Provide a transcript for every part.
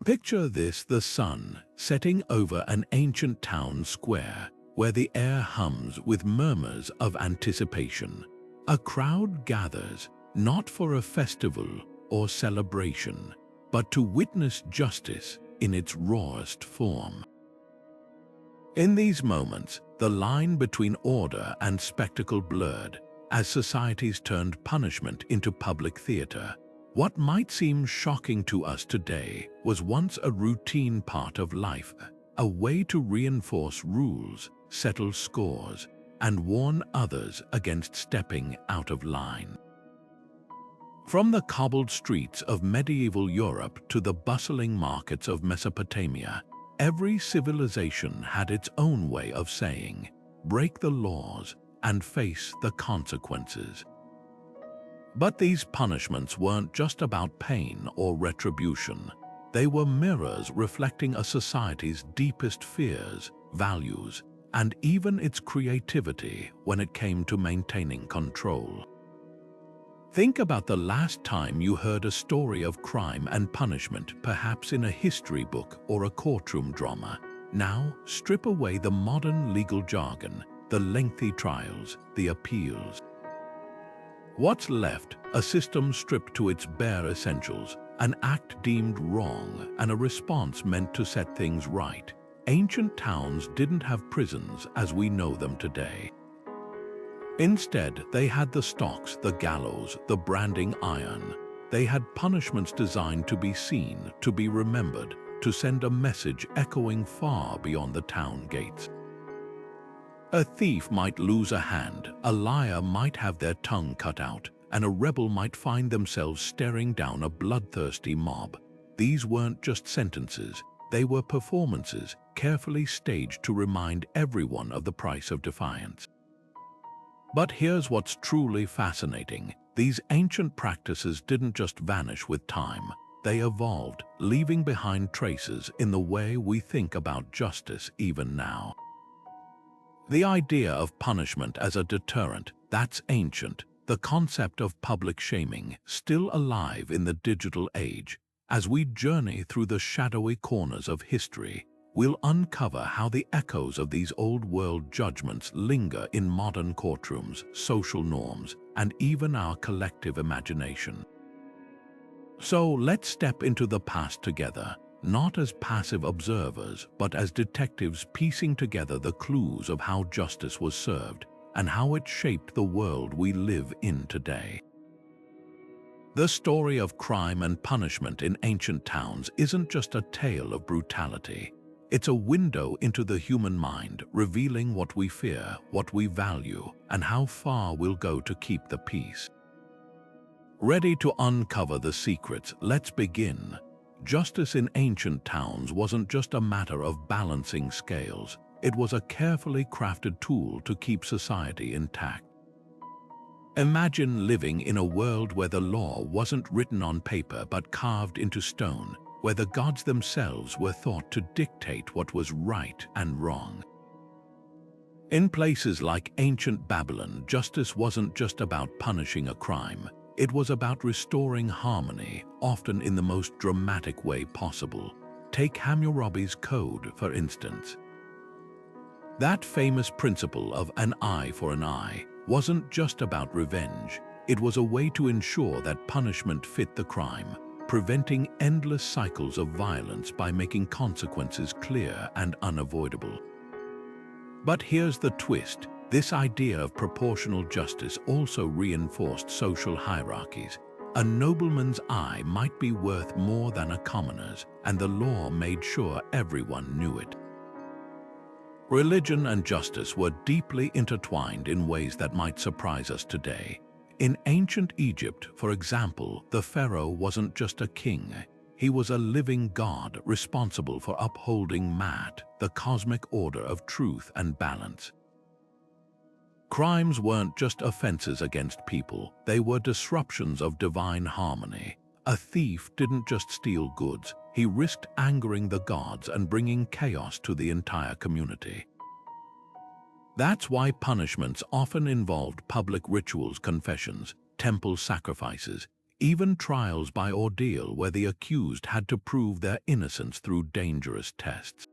Picture this: the sun setting over an ancient town square where the air hums with murmurs of anticipation. A crowd gathers, not for a festival or celebration, but to witness justice in its rawest form. In these moments, the line between order and spectacle blurred as societies turned punishment into public theater. What might seem shocking to us today was once a routine part of life, a way to reinforce rules, settle scores, and warn others against stepping out of line. From the cobbled streets of medieval Europe to the bustling markets of Mesopotamia, every civilization had its own way of saying, "Break the laws and face the consequences." But these punishments weren't just about pain or retribution. They were mirrors reflecting a society's deepest fears, values, and even its creativity when it came to maintaining control. Think about the last time you heard a story of crime and punishment, perhaps in a history book or a courtroom drama. Now, strip away the modern legal jargon, the lengthy trials, the appeals. What's left? A system stripped to its bare essentials, an act deemed wrong, and a response meant to set things right. Ancient towns didn't have prisons as we know them today. Instead, they had the stocks, the gallows, the branding iron. They had punishments designed to be seen, to be remembered, to send a message echoing far beyond the town gates. A thief might lose a hand, a liar might have their tongue cut out, and a rebel might find themselves staring down a bloodthirsty mob. These weren't just sentences, they were performances, carefully staged to remind everyone of the price of defiance. But here's what's truly fascinating. These ancient practices didn't just vanish with time. They evolved, leaving behind traces in the way we think about justice even now. The idea of punishment as a deterrent, that's ancient. The concept of public shaming, still alive in the digital age. As we journey through the shadowy corners of history, we'll uncover how the echoes of these old-world judgments linger in modern courtrooms, social norms, and even our collective imagination. So let's step into the past together, not as passive observers, but as detectives piecing together the clues of how justice was served and how it shaped the world we live in today. The story of crime and punishment in ancient towns isn't just a tale of brutality. It's a window into the human mind, revealing what we fear, what we value, and how far we'll go to keep the peace. Ready to uncover the secrets? Let's begin. Justice in ancient towns wasn't just a matter of balancing scales. It was a carefully crafted tool to keep society intact. Imagine living in a world where the law wasn't written on paper but carved into stone, where the gods themselves were thought to dictate what was right and wrong. In places like ancient Babylon, justice wasn't just about punishing a crime. It was about restoring harmony, often in the most dramatic way possible. Take Hammurabi's code, for instance. That famous principle of an eye for an eye wasn't just about revenge. It was a way to ensure that punishment fit the crime, preventing endless cycles of violence by making consequences clear and unavoidable. But here's the twist. This idea of proportional justice also reinforced social hierarchies. A nobleman's eye might be worth more than a commoner's, and the law made sure everyone knew it. Religion and justice were deeply intertwined in ways that might surprise us today. In ancient Egypt, for example, the pharaoh wasn't just a king. He was a living god responsible for upholding Maat, the cosmic order of truth and balance. Crimes weren't just offenses against people, they were disruptions of divine harmony. A thief didn't just steal goods, he risked angering the gods and bringing chaos to the entire community. That's why punishments often involved public rituals, confessions, temple sacrifices, even trials by ordeal where the accused had to prove their innocence through dangerous tests.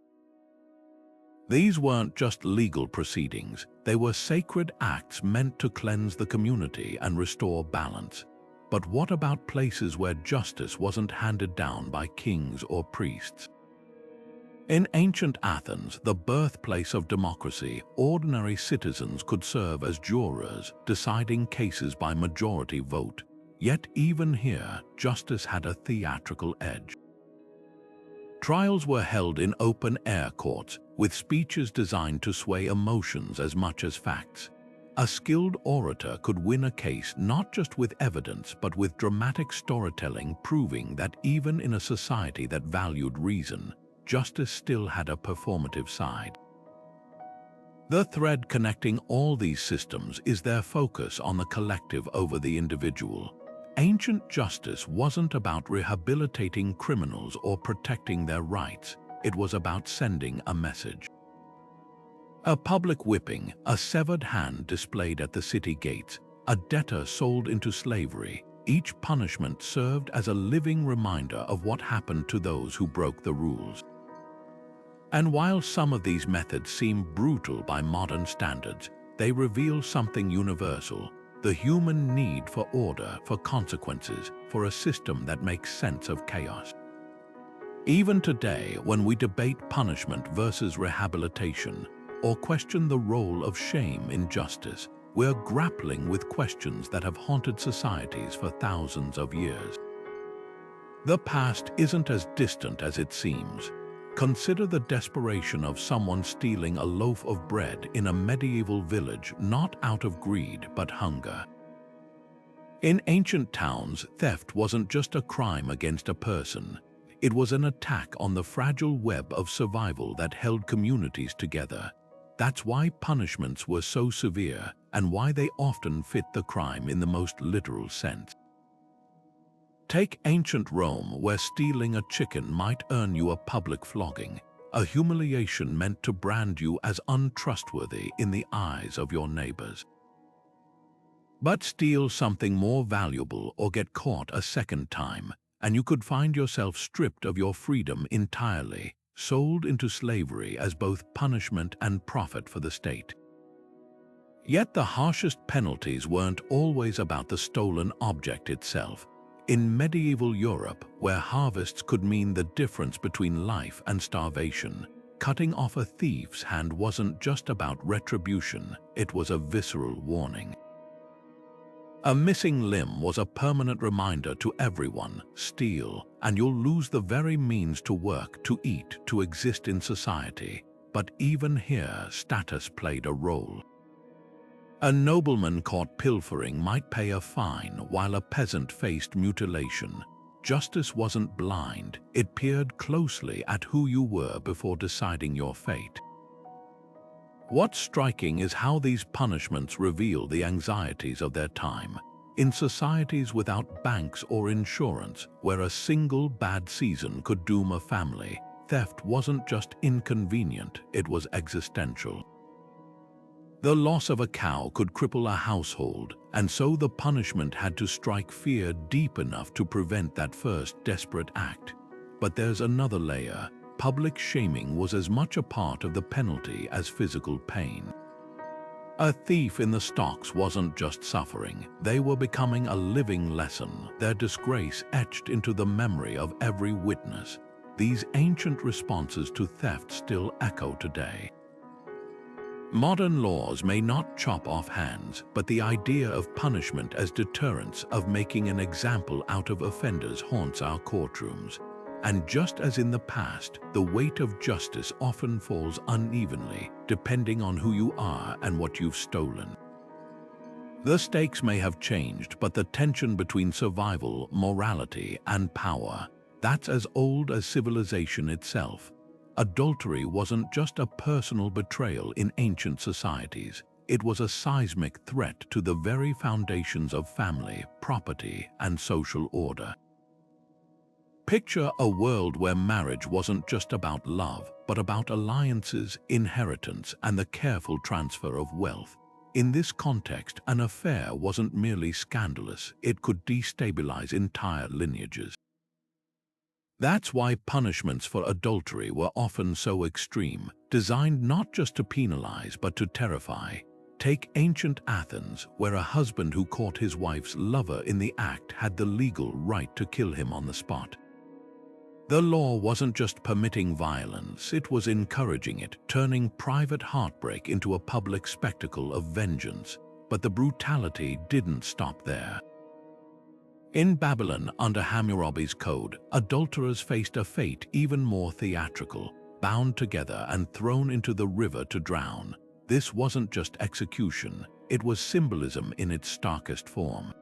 These weren't just legal proceedings, they were sacred acts meant to cleanse the community and restore balance. But what about places where justice wasn't handed down by kings or priests? In ancient Athens, the birthplace of democracy, ordinary citizens could serve as jurors, deciding cases by majority vote. Yet even here, justice had a theatrical edge. Trials were held in open-air courts, with speeches designed to sway emotions as much as facts. A skilled orator could win a case not just with evidence but with dramatic storytelling, proving that even in a society that valued reason, justice still had a performative side. The thread connecting all these systems is their focus on the collective over the individual. Ancient justice wasn't about rehabilitating criminals or protecting their rights, it was about sending a message. A public whipping, a severed hand displayed at the city gates, a debtor sold into slavery, each punishment served as a living reminder of what happened to those who broke the rules. And while some of these methods seem brutal by modern standards, they reveal something universal: the human need for order, for consequences, for a system that makes sense of chaos. Even today, when we debate punishment versus rehabilitation, or question the role of shame in justice, we're grappling with questions that have haunted societies for thousands of years. The past isn't as distant as it seems. Consider the desperation of someone stealing a loaf of bread in a medieval village, not out of greed but hunger. In ancient towns, theft wasn't just a crime against a person. It was an attack on the fragile web of survival that held communities together. That's why punishments were so severe and why they often fit the crime in the most literal sense. Take ancient Rome, where stealing a chicken might earn you a public flogging, a humiliation meant to brand you as untrustworthy in the eyes of your neighbors. But steal something more valuable or get caught a second time, and you could find yourself stripped of your freedom entirely, sold into slavery as both punishment and profit for the state. Yet the harshest penalties weren't always about the stolen object itself. In medieval Europe, where harvests could mean the difference between life and starvation, cutting off a thief's hand wasn't just about retribution, it was a visceral warning. A missing limb was a permanent reminder to everyone: steal, and you'll lose the very means to work, to eat, to exist in society. But even here, status played a role. A nobleman caught pilfering might pay a fine, while a peasant faced mutilation. Justice wasn't blind, it peered closely at who you were before deciding your fate. What's striking is how these punishments reveal the anxieties of their time. In societies without banks or insurance, where a single bad season could doom a family, theft wasn't just inconvenient, it was existential. The loss of a cow could cripple a household, and so the punishment had to strike fear deep enough to prevent that first desperate act. But there's another layer. Public shaming was as much a part of the penalty as physical pain. A thief in the stocks wasn't just suffering, they were becoming a living lesson, their disgrace etched into the memory of every witness. These ancient responses to theft still echo today. Modern laws may not chop off hands, but the idea of punishment as deterrence, of making an example out of offenders, haunts our courtrooms. And just as in the past, the weight of justice often falls unevenly, depending on who you are and what you've stolen. The stakes may have changed, but the tension between survival, morality, and power, that's as old as civilization itself. Adultery wasn't just a personal betrayal in ancient societies. It was a seismic threat to the very foundations of family, property, and social order. Picture a world where marriage wasn't just about love, but about alliances, inheritance, and the careful transfer of wealth. In this context, an affair wasn't merely scandalous, it could destabilize entire lineages. That's why punishments for adultery were often so extreme, designed not just to penalize but to terrify. Take ancient Athens, where a husband who caught his wife's lover in the act had the legal right to kill him on the spot. The law wasn't just permitting violence, it was encouraging it, turning private heartbreak into a public spectacle of vengeance. But the brutality didn't stop there. In Babylon, under Hammurabi's code, adulterers faced a fate even more theatrical, bound together and thrown into the river to drown. This wasn't just execution, it was symbolism in its starkest form.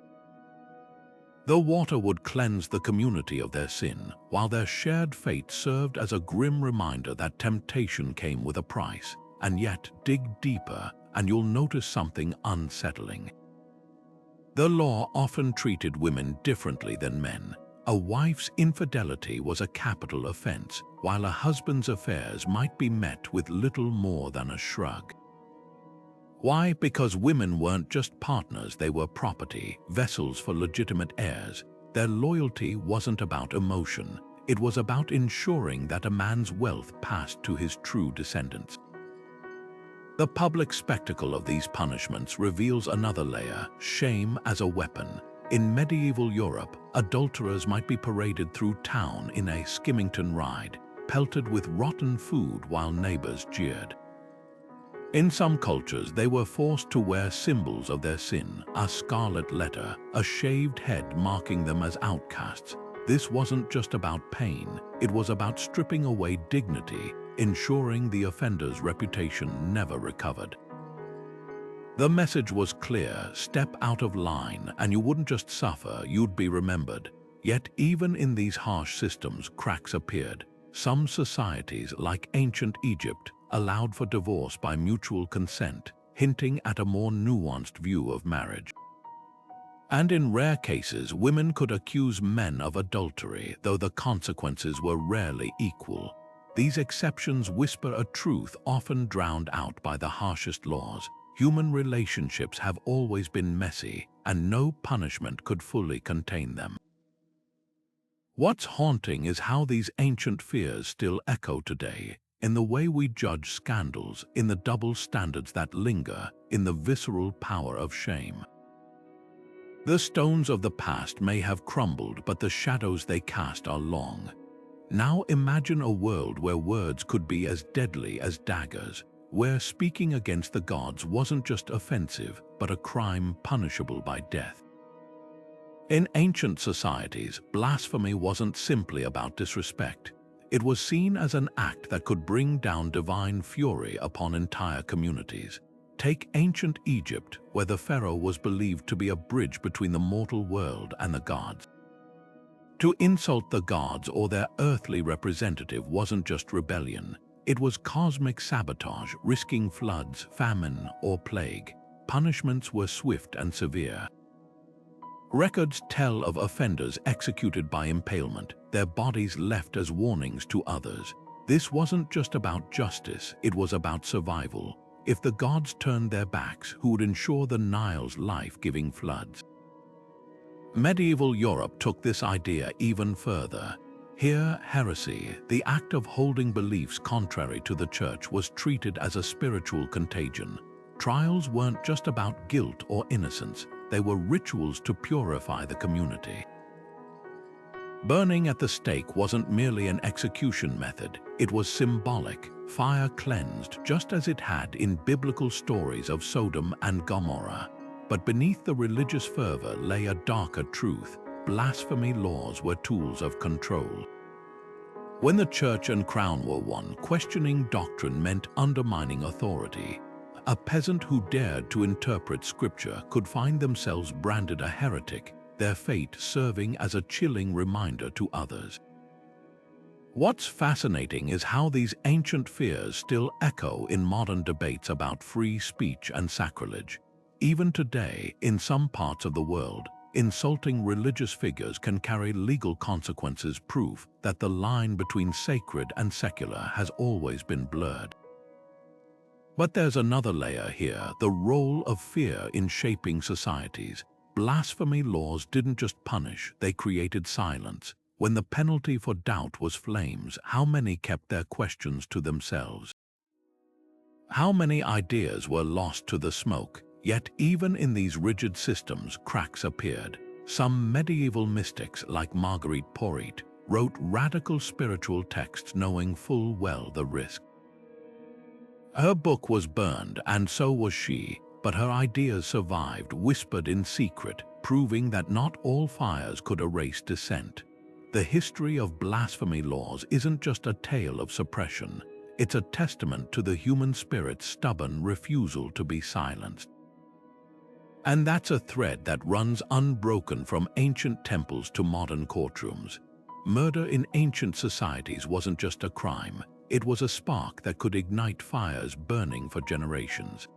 The water would cleanse the community of their sin, while their shared fate served as a grim reminder that temptation came with a price. And yet, dig deeper, and you'll notice something unsettling. The law often treated women differently than men. A wife's infidelity was a capital offense, while a husband's affairs might be met with little more than a shrug. Why? Because women weren't just partners, they were property, vessels for legitimate heirs. Their loyalty wasn't about emotion, it was about ensuring that a man's wealth passed to his true descendants. The public spectacle of these punishments reveals another layer: shame as a weapon. In medieval Europe, adulterers might be paraded through town in a skimmington ride, pelted with rotten food while neighbors jeered. In some cultures, they were forced to wear symbols of their sin, a scarlet letter, a shaved head marking them as outcasts. This wasn't just about pain, it was about stripping away dignity, ensuring the offender's reputation never recovered. The message was clear: step out of line and you wouldn't just suffer, you'd be remembered. Yet even in these harsh systems, cracks appeared. Some societies, like ancient Egypt, allowed for divorce by mutual consent, hinting at a more nuanced view of marriage. And in rare cases, women could accuse men of adultery, though the consequences were rarely equal. These exceptions whisper a truth often drowned out by the harshest laws. Human relationships have always been messy, and no punishment could fully contain them. What's haunting is how these ancient fears still echo today, in the way we judge scandals, in the double standards that linger, in the visceral power of shame. The stones of the past may have crumbled, but the shadows they cast are long. Now imagine a world where words could be as deadly as daggers, where speaking against the gods wasn't just offensive, but a crime punishable by death. In ancient societies, blasphemy wasn't simply about disrespect. It was seen as an act that could bring down divine fury upon entire communities. Take ancient Egypt, where the pharaoh was believed to be a bridge between the mortal world and the gods. To insult the gods or their earthly representative wasn't just rebellion. It was cosmic sabotage, risking floods, famine, or plague. Punishments were swift and severe. Records tell of offenders executed by impalement, their bodies left as warnings to others. This wasn't just about justice, it was about survival. If the gods turned their backs, who would ensure the Nile's life-giving floods? Medieval Europe took this idea even further. Here, heresy, the act of holding beliefs contrary to the church, was treated as a spiritual contagion. Trials weren't just about guilt or innocence, they were rituals to purify the community. Burning at the stake wasn't merely an execution method, it was symbolic. Fire cleansed, just as it had in biblical stories of Sodom and Gomorrah. But beneath the religious fervor lay a darker truth. Blasphemy laws were tools of control. When the church and crown were one, questioning doctrine meant undermining authority. A peasant who dared to interpret scripture could find themselves branded a heretic, their fate serving as a chilling reminder to others. What's fascinating is how these ancient fears still echo in modern debates about free speech and sacrilege. Even today, in some parts of the world, insulting religious figures can carry legal consequences, proof that the line between sacred and secular has always been blurred. But there's another layer here, the role of fear in shaping societies. Blasphemy laws didn't just punish, they created silence. When the penalty for doubt was flames, how many kept their questions to themselves? How many ideas were lost to the smoke? Yet even in these rigid systems, cracks appeared. Some medieval mystics, like Marguerite Porete, wrote radical spiritual texts knowing full well the risk. Her book was burned, and so was she, but her ideas survived, whispered in secret, proving that not all fires could erase dissent. The history of blasphemy laws isn't just a tale of suppression, it's a testament to the human spirit's stubborn refusal to be silenced. And that's a thread that runs unbroken from ancient temples to modern courtrooms. Murder in ancient societies wasn't just a crime, it was a spark that could ignite fires burning for generations.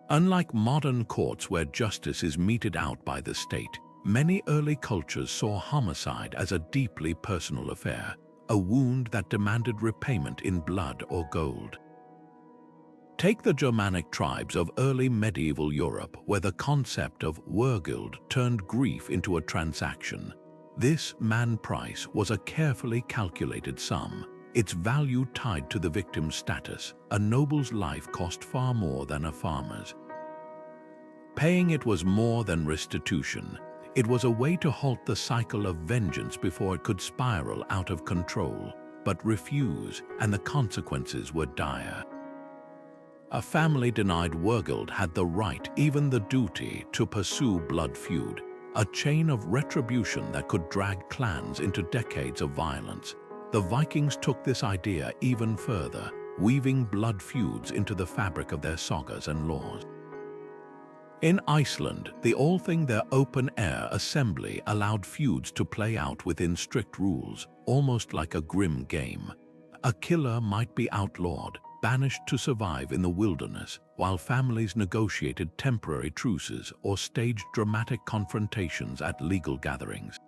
Unlike modern courts where justice is meted out by the state, many early cultures saw homicide as a deeply personal affair, a wound that demanded repayment in blood or gold. Take the Germanic tribes of early medieval Europe, where the concept of wergild turned grief into a transaction. This man price was a carefully calculated sum, its value tied to the victim's status. A noble's life cost far more than a farmer's. Paying it was more than restitution. It was a way to halt the cycle of vengeance before it could spiral out of control. But refuse, and the consequences were dire. A family denied wergild had the right, even the duty, to pursue blood feud, a chain of retribution that could drag clans into decades of violence. The Vikings took this idea even further, weaving blood feuds into the fabric of their sagas and laws. In Iceland, the their open-air assembly allowed feuds to play out within strict rules, almost like a grim game. A killer might be outlawed, banished to survive in the wilderness, while families negotiated temporary truces or staged dramatic confrontations at legal gatherings.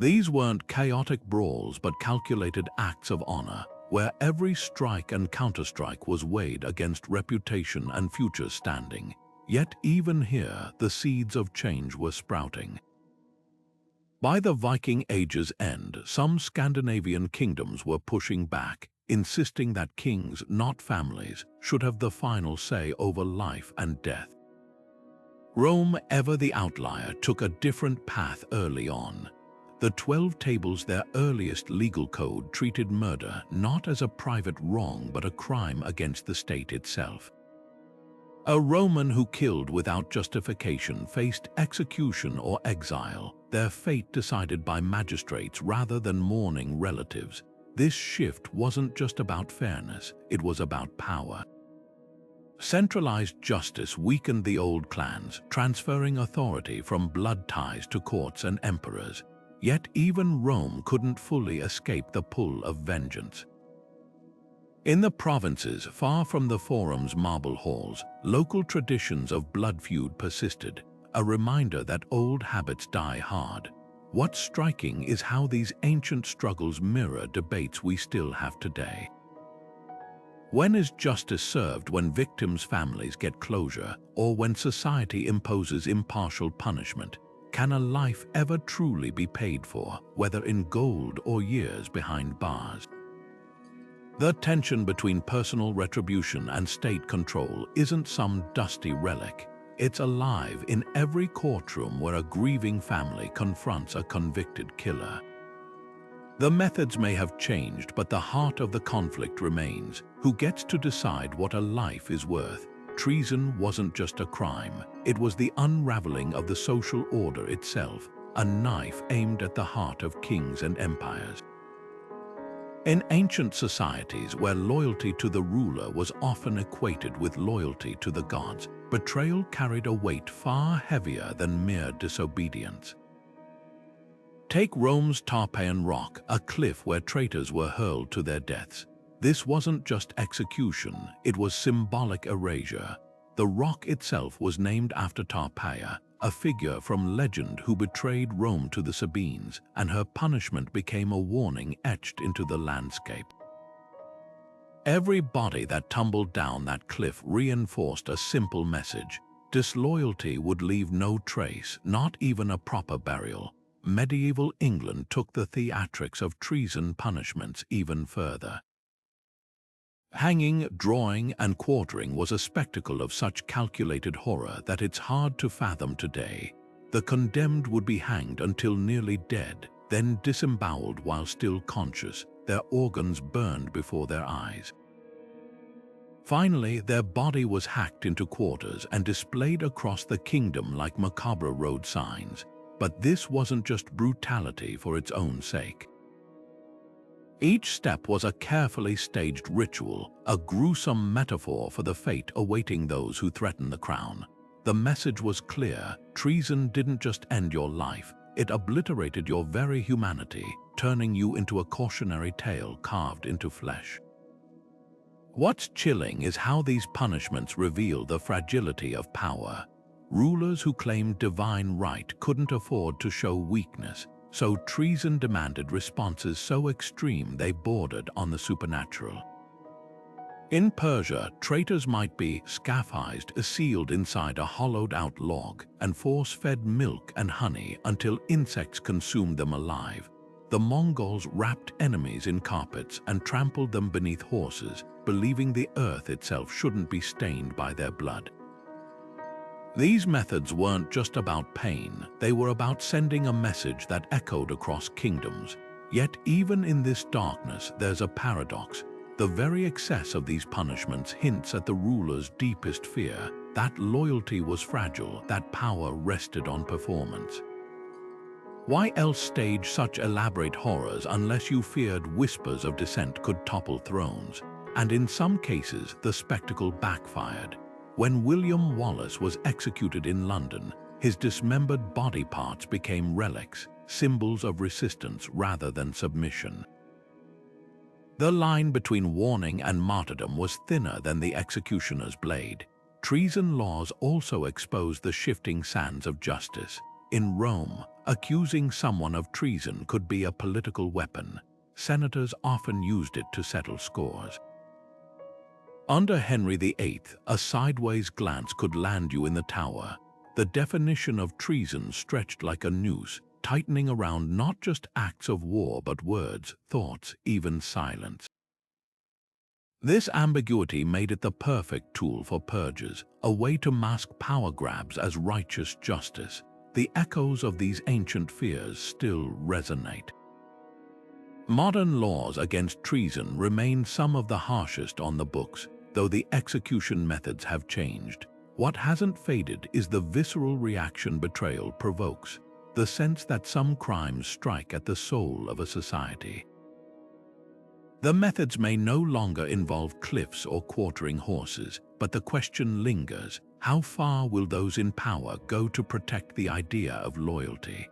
These weren't chaotic brawls but calculated acts of honor, where every strike and counterstrike was weighed against reputation and future standing. Yet even here, the seeds of change were sprouting. By the Viking Age's end, some Scandinavian kingdoms were pushing back, insisting that kings, not families, should have the final say over life and death. Rome, ever the outlier, took a different path early on. The 12 Tables, their earliest legal code, treated murder not as a private wrong but a crime against the state itself. A Roman who killed without justification faced execution or exile, their fate decided by magistrates rather than mourning relatives. This shift wasn't just about fairness, it was about power. Centralized justice weakened the old clans, transferring authority from blood ties to courts and emperors. Yet even Rome couldn't fully escape the pull of vengeance. In the provinces, far from the forum's marble halls, local traditions of blood feud persisted, a reminder that old habits die hard. What's striking is how these ancient struggles mirror debates we still have today. When is justice served? When victims' families get closure, or when society imposes impartial punishment? Can a life ever truly be paid for, whether in gold or years behind bars? The tension between personal retribution and state control isn't some dusty relic. It's alive in every courtroom where a grieving family confronts a convicted killer. The methods may have changed, but the heart of the conflict remains. Who gets to decide what a life is worth? Treason wasn't just a crime, it was the unraveling of the social order itself, a knife aimed at the heart of kings and empires. In ancient societies where loyalty to the ruler was often equated with loyalty to the gods, betrayal carried a weight far heavier than mere disobedience. Take Rome's Tarpeian Rock, a cliff where traitors were hurled to their deaths. This wasn't just execution, it was symbolic erasure. The rock itself was named after Tarpeia, a figure from legend who betrayed Rome to the Sabines, and her punishment became a warning etched into the landscape. Every body that tumbled down that cliff reinforced a simple message. Disloyalty would leave no trace, not even a proper burial. Medieval England took the theatrics of treason punishments even further. Hanging, drawing, and quartering was a spectacle of such calculated horror that it's hard to fathom today. The condemned would be hanged until nearly dead, then disemboweled while still conscious, their organs burned before their eyes. Finally, their body was hacked into quarters and displayed across the kingdom like macabre road signs. But this wasn't just brutality for its own sake. Each step was a carefully staged ritual, a gruesome metaphor for the fate awaiting those who threaten the crown. The message was clear: treason didn't just end your life, it obliterated your very humanity, turning you into a cautionary tale carved into flesh. What's chilling is how these punishments reveal the fragility of power. Rulers who claimed divine right couldn't afford to show weakness, so treason demanded responses so extreme they bordered on the supernatural. In Persia, traitors might be scaphized, sealed inside a hollowed-out log, and force-fed milk and honey until insects consumed them alive. The Mongols wrapped enemies in carpets and trampled them beneath horses, believing the earth itself shouldn't be stained by their blood. These methods weren't just about pain, they were about sending a message that echoed across kingdoms. Yet even in this darkness, there's a paradox. The very excess of these punishments hints at the ruler's deepest fear, that loyalty was fragile, that power rested on performance. Why else stage such elaborate horrors unless you feared whispers of dissent could topple thrones? And in some cases, the spectacle backfired. When William Wallace was executed in London, his dismembered body parts became relics, symbols of resistance rather than submission. The line between warning and martyrdom was thinner than the executioner's blade. Treason laws also exposed the shifting sands of justice. In Rome, accusing someone of treason could be a political weapon. Senators often used it to settle scores. Under Henry VIII, a sideways glance could land you in the Tower. The definition of treason stretched like a noose, tightening around not just acts of war but words, thoughts, even silence. This ambiguity made it the perfect tool for purges, a way to mask power grabs as righteous justice. The echoes of these ancient fears still resonate. Modern laws against treason remain some of the harshest on the books, though the execution methods have changed. What hasn't faded is the visceral reaction betrayal provokes, the sense that some crimes strike at the soul of a society. The methods may no longer involve cliffs or quartering horses, but the question lingers: how far will those in power go to protect the idea of loyalty?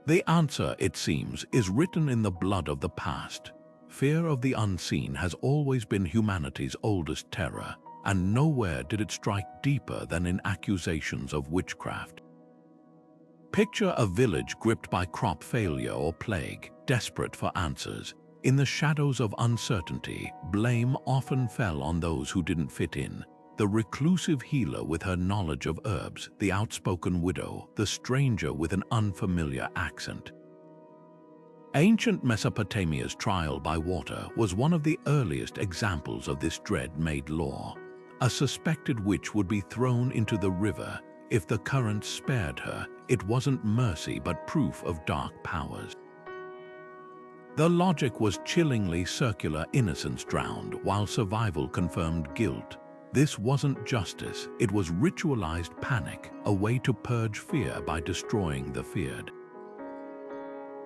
The answer, it seems, is written in the blood of the past. Fear of the unseen has always been humanity's oldest terror, and nowhere did it strike deeper than in accusations of witchcraft. Picture a village gripped by crop failure or plague, desperate for answers. In the shadows of uncertainty, blame often fell on those who didn't fit in. The reclusive healer with her knowledge of herbs, the outspoken widow, the stranger with an unfamiliar accent. Ancient Mesopotamia's trial by water was one of the earliest examples of this dread-made law. A suspected witch would be thrown into the river. If the current spared her, it wasn't mercy but proof of dark powers. The logic was chillingly circular: innocence drowned, while survival confirmed guilt. This wasn't justice, it was ritualized panic, a way to purge fear by destroying the feared.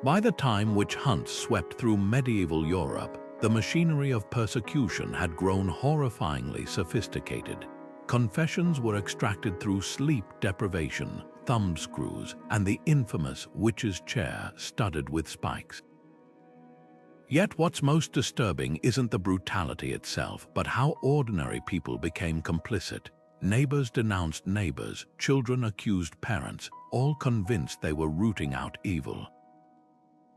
By the time witch hunts swept through medieval Europe, the machinery of persecution had grown horrifyingly sophisticated. Confessions were extracted through sleep deprivation, thumbscrews, and the infamous witch's chair studded with spikes. Yet what's most disturbing isn't the brutality itself, but how ordinary people became complicit. Neighbors denounced neighbors, children accused parents, all convinced they were rooting out evil.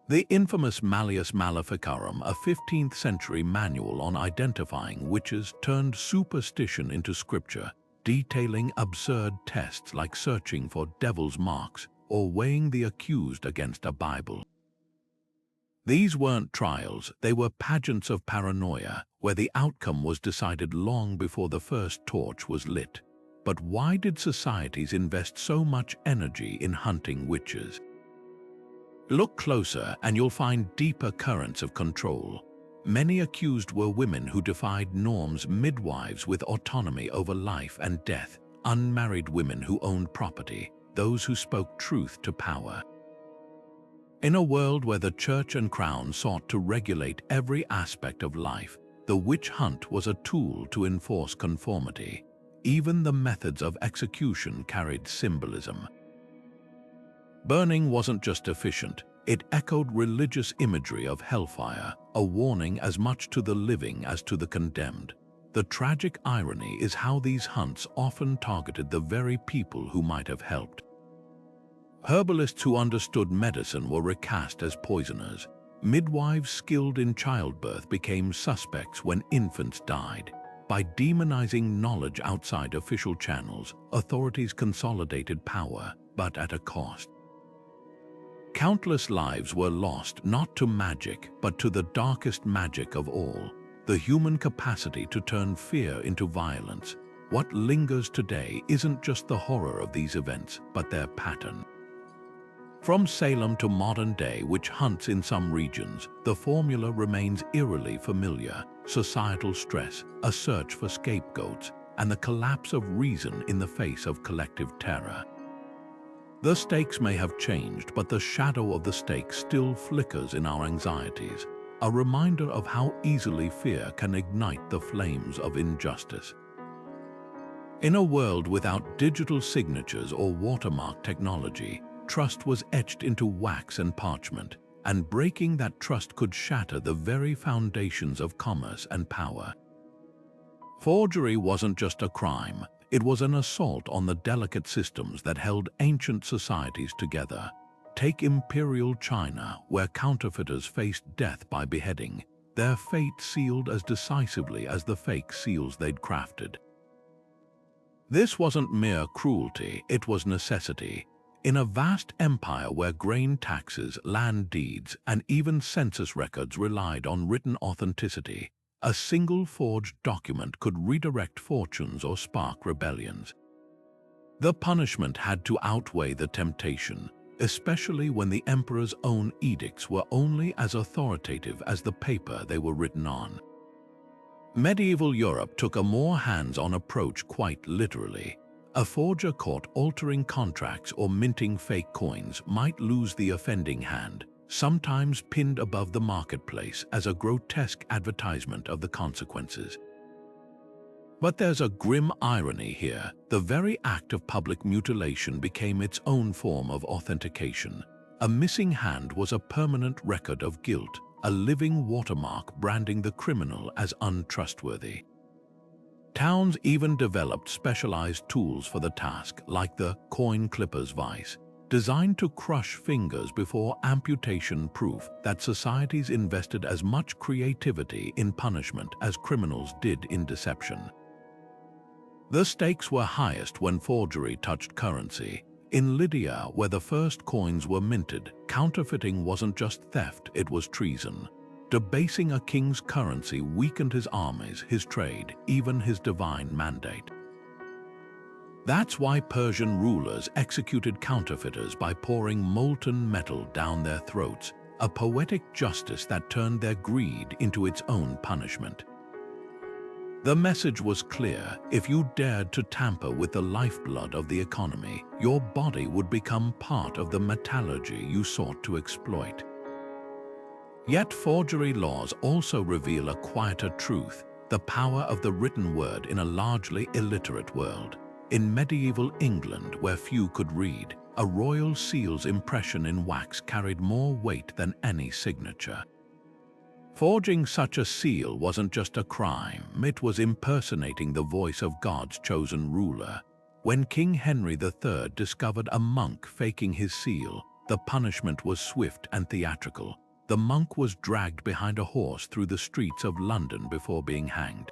The infamous Malleus Maleficarum, a 15th century manual on identifying witches, turned superstition into scripture, detailing absurd tests like searching for devil's marks or weighing the accused against a Bible. These weren't trials, they were pageants of paranoia, where the outcome was decided long before the first torch was lit. But why did societies invest so much energy in hunting witches? Look closer and you'll find deeper currents of control. Many accused were women who defied norms, midwives with autonomy over life and death, unmarried women who owned property, those who spoke truth to power. In a world where the church and crown sought to regulate every aspect of life, the witch hunt was a tool to enforce conformity. Even the methods of execution carried symbolism. Burning wasn't just efficient, it echoed religious imagery of hellfire, a warning as much to the living as to the condemned. The tragic irony is how these hunts often targeted the very people who might have helped. Herbalists who understood medicine were recast as poisoners. Midwives skilled in childbirth became suspects when infants died. By demonizing knowledge outside official channels, authorities consolidated power, but at a cost. Countless lives were lost not to magic, but to the darkest magic of all, the human capacity to turn fear into violence. What lingers today isn't just the horror of these events, but their pattern. From Salem to modern day witch hunts in some regions, the formula remains eerily familiar: societal stress, a search for scapegoats, and the collapse of reason in the face of collective terror. The stakes may have changed, but the shadow of the stakes still flickers in our anxieties, a reminder of how easily fear can ignite the flames of injustice. In a world without digital signatures or watermark technology, trust was etched into wax and parchment, and breaking that trust could shatter the very foundations of commerce and power. Forgery wasn't just a crime, it was an assault on the delicate systems that held ancient societies together. Take imperial China, where counterfeiters faced death by beheading, their fate sealed as decisively as the fake seals they'd crafted. This wasn't mere cruelty, it was necessity. In a vast empire where grain taxes, land deeds, and even census records relied on written authenticity, a single forged document could redirect fortunes or spark rebellions. The punishment had to outweigh the temptation, especially when the emperor's own edicts were only as authoritative as the paper they were written on. Medieval Europe took a more hands-on approach quite literally. A forger caught altering contracts or minting fake coins might lose the offending hand, sometimes pinned above the marketplace as a grotesque advertisement of the consequences. But there's a grim irony here. The very act of public mutilation became its own form of authentication. A missing hand was a permanent record of guilt, a living watermark branding the criminal as untrustworthy. Towns even developed specialized tools for the task, like the coin clipper's vice, designed to crush fingers before amputation, proof that societies invested as much creativity in punishment as criminals did in deception. The stakes were highest when forgery touched currency. In Lydia, where the first coins were minted, counterfeiting wasn't just theft, it was treason. Debasing a king's currency weakened his armies, his trade, even his divine mandate. That's why Persian rulers executed counterfeiters by pouring molten metal down their throats, a poetic justice that turned their greed into its own punishment. The message was clear: if you dared to tamper with the lifeblood of the economy, your body would become part of the metallurgy you sought to exploit. Yet forgery laws also reveal a quieter truth: the power of the written word in a largely illiterate world. In medieval England, where few could read, a royal seal's impression in wax carried more weight than any signature. Forging such a seal wasn't just a crime, it was impersonating the voice of God's chosen ruler. When King Henry III discovered a monk faking his seal, The punishment was swift and theatrical. The monk was dragged behind a horse through the streets of London before being hanged.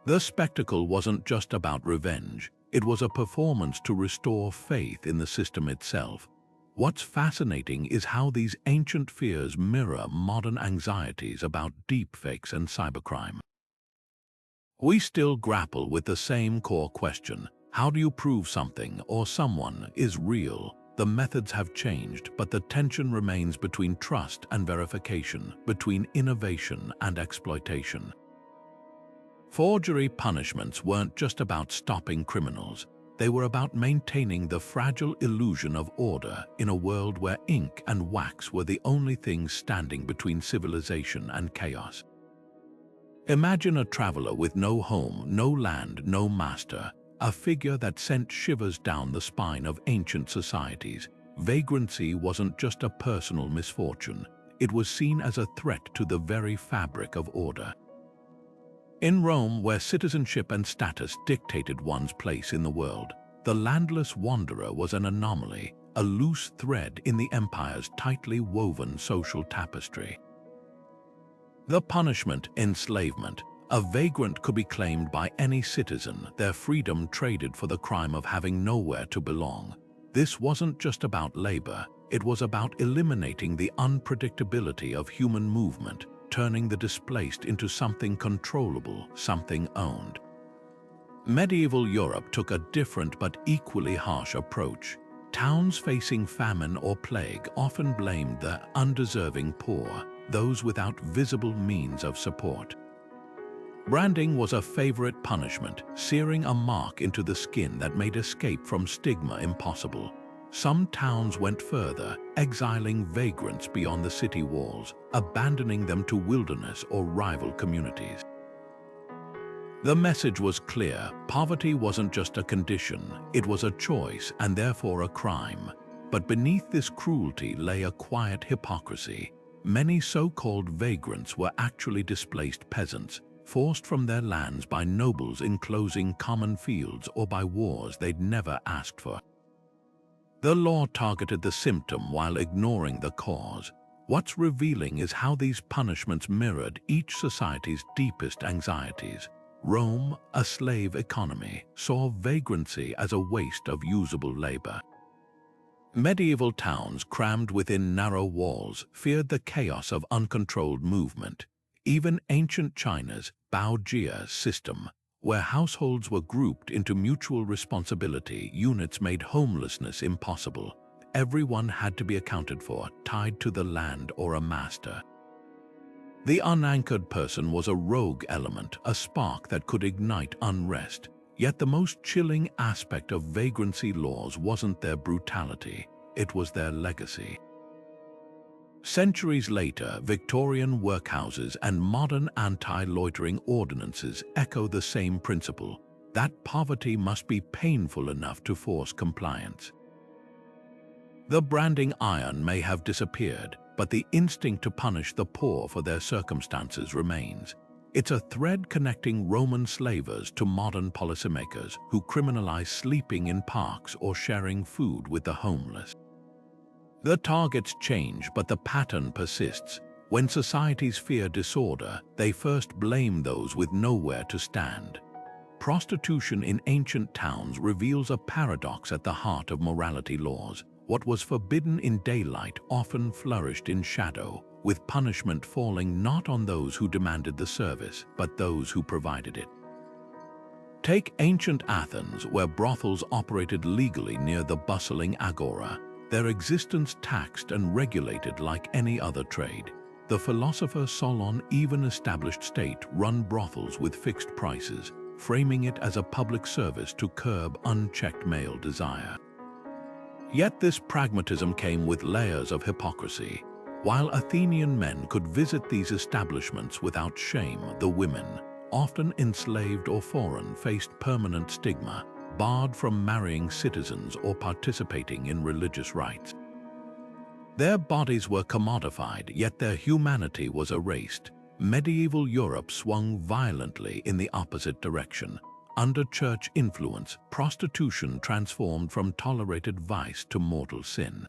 The spectacle wasn't just about revenge. It was a performance to restore faith in the system itself. What's fascinating is how these ancient fears mirror modern anxieties about deepfakes and cybercrime. We still grapple with the same core question: how do you prove something or someone is real? The methods have changed, but the tension remains between trust and verification, between innovation and exploitation. Forgery punishments weren't just about stopping criminals. They were about maintaining the fragile illusion of order in a world where ink and wax were the only things standing between civilization and chaos. Imagine a traveler with no home, no land, no master, a figure that sent shivers down the spine of ancient societies. Vagrancy wasn't just a personal misfortune. It was seen as a threat to the very fabric of order. In Rome, where citizenship and status dictated one's place in the world, the landless wanderer was an anomaly, a loose thread in the empire's tightly woven social tapestry. The punishment: enslavement. A vagrant could be claimed by any citizen, their freedom traded for the crime of having nowhere to belong. This wasn't just about labor, it was about eliminating the unpredictability of human movement, turning the displaced into something controllable, something owned. Medieval Europe took a different but equally harsh approach. Towns facing famine or plague often blamed the undeserving poor, those without visible means of support. Branding was a favorite punishment, searing a mark into the skin that made escape from stigma impossible. Some towns went further, exiling vagrants beyond the city walls, abandoning them to wilderness or rival communities. The message was clear: poverty wasn't just a condition, it was a choice and therefore a crime. But beneath this cruelty lay a quiet hypocrisy. Many so-called vagrants were actually displaced peasants, forced from their lands by nobles enclosing common fields or by wars they'd never asked for. The law targeted the symptom while ignoring the cause. What's revealing is how these punishments mirrored each society's deepest anxieties. Rome, a slave economy, saw vagrancy as a waste of usable labor. Medieval towns crammed within narrow walls feared the chaos of uncontrolled movement. Even ancient China's Baojia system, where households were grouped into mutual responsibility units, made homelessness impossible. Everyone had to be accounted for, tied to the land or a master. The unanchored person was a rogue element, a spark that could ignite unrest. Yet the most chilling aspect of vagrancy laws wasn't their brutality, it was their legacy. Centuries later, Victorian workhouses and modern anti-loitering ordinances echo the same principle, that poverty must be painful enough to force compliance. The branding iron may have disappeared, but the instinct to punish the poor for their circumstances remains. It's a thread connecting Roman slavers to modern policymakers who criminalize sleeping in parks or sharing food with the homeless. The targets change, but the pattern persists. When societies fear disorder, they first blame those with nowhere to stand. Prostitution in ancient towns reveals a paradox at the heart of morality laws. What was forbidden in daylight often flourished in shadow, with punishment falling not on those who demanded the service, but those who provided it. Take ancient Athens, where brothels operated legally near the bustling agora, their existence taxed and regulated like any other trade. The philosopher Solon even established state-run brothels with fixed prices, framing it as a public service to curb unchecked male desire. Yet this pragmatism came with layers of hypocrisy. While Athenian men could visit these establishments without shame, the women, often enslaved or foreign, faced permanent stigma, barred from marrying citizens or participating in religious rites. Their bodies were commodified, yet their humanity was erased. Medieval Europe swung violently in the opposite direction. Under church influence, prostitution transformed from tolerated vice to mortal sin.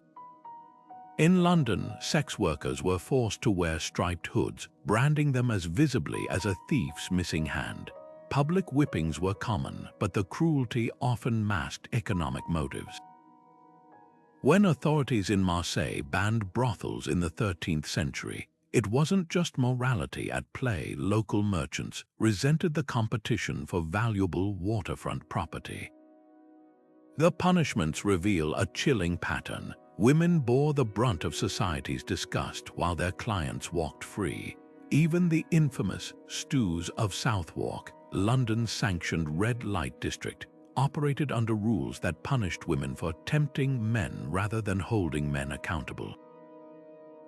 In London, sex workers were forced to wear striped hoods, branding them as visibly as a thief's missing hand. Public whippings were common, but the cruelty often masked economic motives. When authorities in Marseille banned brothels in the 13th century, it wasn't just morality at play. Local merchants resented the competition for valuable waterfront property. The punishments reveal a chilling pattern. Women bore the brunt of society's disgust while their clients walked free. Even the infamous stews of Southwark, London's sanctioned red light district, operated under rules that punished women for tempting men rather than holding men accountable.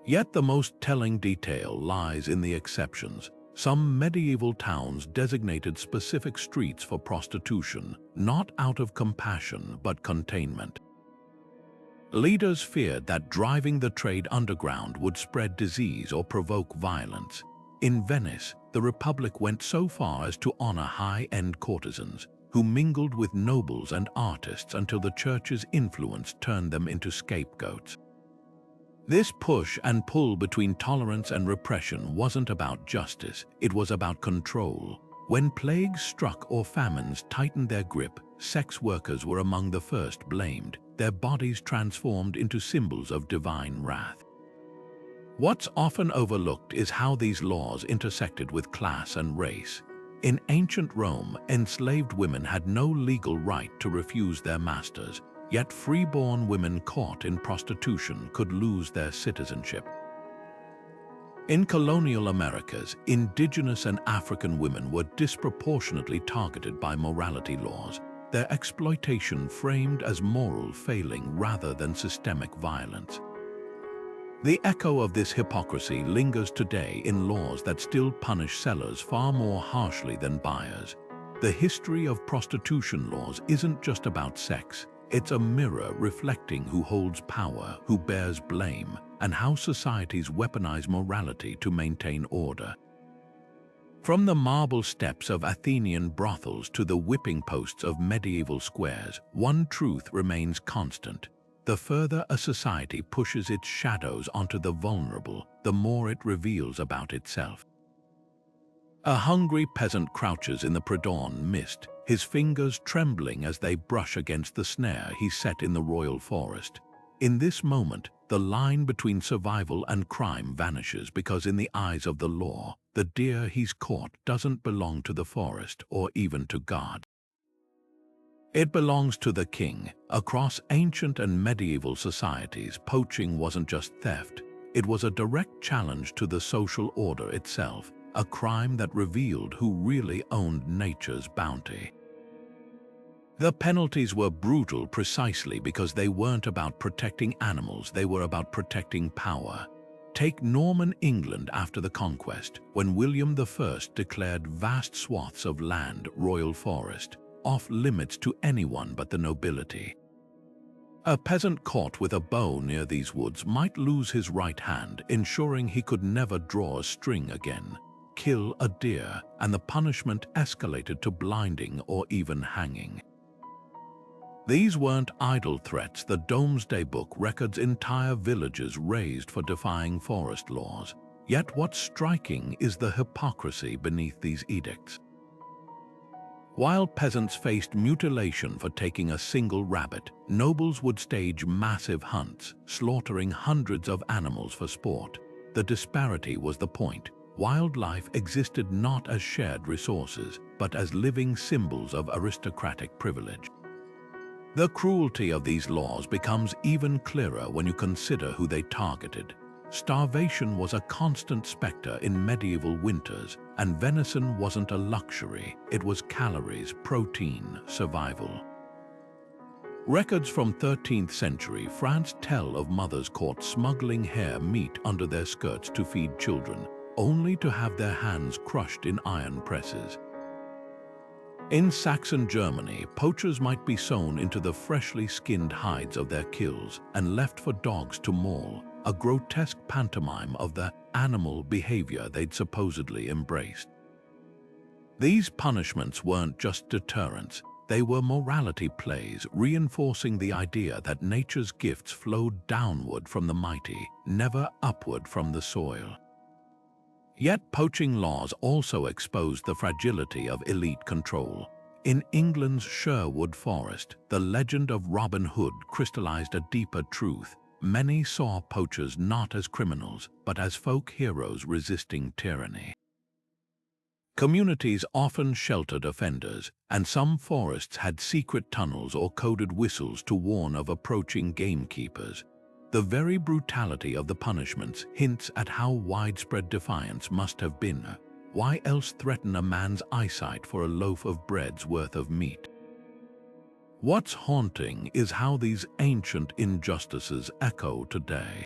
Yet the most telling detail lies in the exceptions. Some medieval towns designated specific streets for prostitution, not out of compassion but containment. Leaders feared that driving the trade underground would spread disease or provoke violence. In Venice, the Republic went so far as to honor high-end courtesans, who mingled with nobles and artists until the church's influence turned them into scapegoats. This push and pull between tolerance and repression wasn't about justice, it was about control. When plagues struck or famines tightened their grip, sex workers were among the first blamed, their bodies transformed into symbols of divine wrath. What's often overlooked is how these laws intersected with class and race. In ancient Rome, enslaved women had no legal right to refuse their masters, yet freeborn women caught in prostitution could lose their citizenship. In colonial Americas, indigenous and African women were disproportionately targeted by morality laws, their exploitation framed as moral failing rather than systemic violence. The echo of this hypocrisy lingers today in laws that still punish sellers far more harshly than buyers. The history of prostitution laws isn't just about sex. It's a mirror reflecting who holds power, who bears blame, and how societies weaponize morality to maintain order. From the marble steps of Athenian brothels to the whipping posts of medieval squares, one truth remains constant. The further a society pushes its shadows onto the vulnerable, the more it reveals about itself. A hungry peasant crouches in the pre-dawn mist, his fingers trembling as they brush against the snare he set in the royal forest. In this moment, the line between survival and crime vanishes because in the eyes of the law, the deer he's caught doesn't belong to the forest or even to God. It belongs to the king. Across ancient and medieval societies, poaching wasn't just theft. It was a direct challenge to the social order itself, a crime that revealed who really owned nature's bounty. The penalties were brutal precisely because they weren't about protecting animals, they were about protecting power. Take Norman England after the conquest, when William I declared vast swaths of land, royal forest, off limits to anyone but the nobility. A peasant caught with a bow near these woods might lose his right hand, ensuring he could never draw a string again. Kill a deer, and the punishment escalated to blinding or even hanging. These weren't idle threats. The Domesday Book records entire villages razed for defying forest laws. Yet what's striking is the hypocrisy beneath these edicts. While peasants faced mutilation for taking a single rabbit, nobles would stage massive hunts, slaughtering hundreds of animals for sport. The disparity was the point. Wildlife existed not as shared resources, but as living symbols of aristocratic privilege. The cruelty of these laws becomes even clearer when you consider who they targeted. Starvation was a constant specter in medieval winters, and venison wasn't a luxury, it was calories, protein, survival. Records from 13th century France tell of mothers caught smuggling hare meat under their skirts to feed children, only to have their hands crushed in iron presses. In Saxon Germany, poachers might be sewn into the freshly skinned hides of their kills and left for dogs to maul, a grotesque pantomime of the animal behavior they'd supposedly embraced. These punishments weren't just deterrents, They were morality plays, reinforcing the idea that nature's gifts flowed downward from the mighty, never upward from the soil. Yet poaching laws also exposed the fragility of elite control. In England's Sherwood Forest, the legend of Robin Hood crystallized a deeper truth. Many saw poachers not as criminals, but as folk heroes resisting tyranny. Communities often sheltered offenders, and some forests had secret tunnels or coded whistles to warn of approaching gamekeepers. The very brutality of the punishments hints at how widespread defiance must have been. Why else threaten a man's eyesight for a loaf of bread's worth of meat? What's haunting is how these ancient injustices echo today.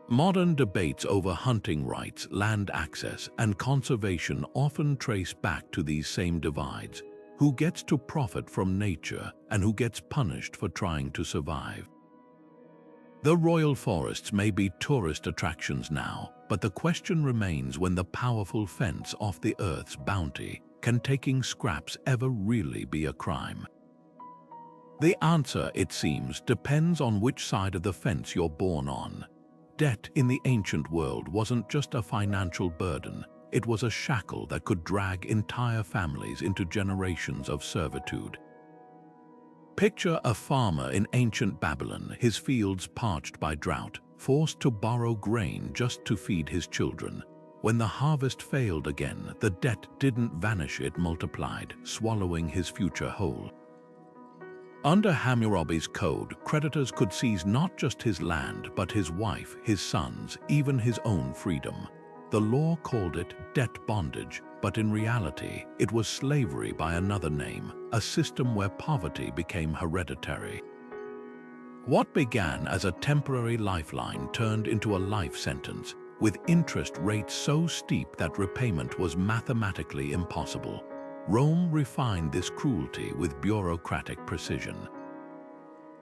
Modern debates over hunting rights, land access, and conservation often trace back to these same divides. Who gets to profit from nature and who gets punished for trying to survive? The royal forests may be tourist attractions now, but the question remains when the powerful fence off the earth's bounty. Can taking scraps ever really be a crime? The answer, it seems, depends on which side of the fence you're born on. Debt in the ancient world wasn't just a financial burden, it was a shackle that could drag entire families into generations of servitude. Picture a farmer in ancient Babylon, his fields parched by drought, forced to borrow grain just to feed his children. When the harvest failed again, the debt didn't vanish, it multiplied, swallowing his future whole. Under Hammurabi's code, creditors could seize not just his land, but his wife, his sons, even his own freedom. The law called it debt bondage, but in reality, it was slavery by another name, a system where poverty became hereditary. What began as a temporary lifeline turned into a life sentence, with interest rates so steep that repayment was mathematically impossible. Rome refined this cruelty with bureaucratic precision.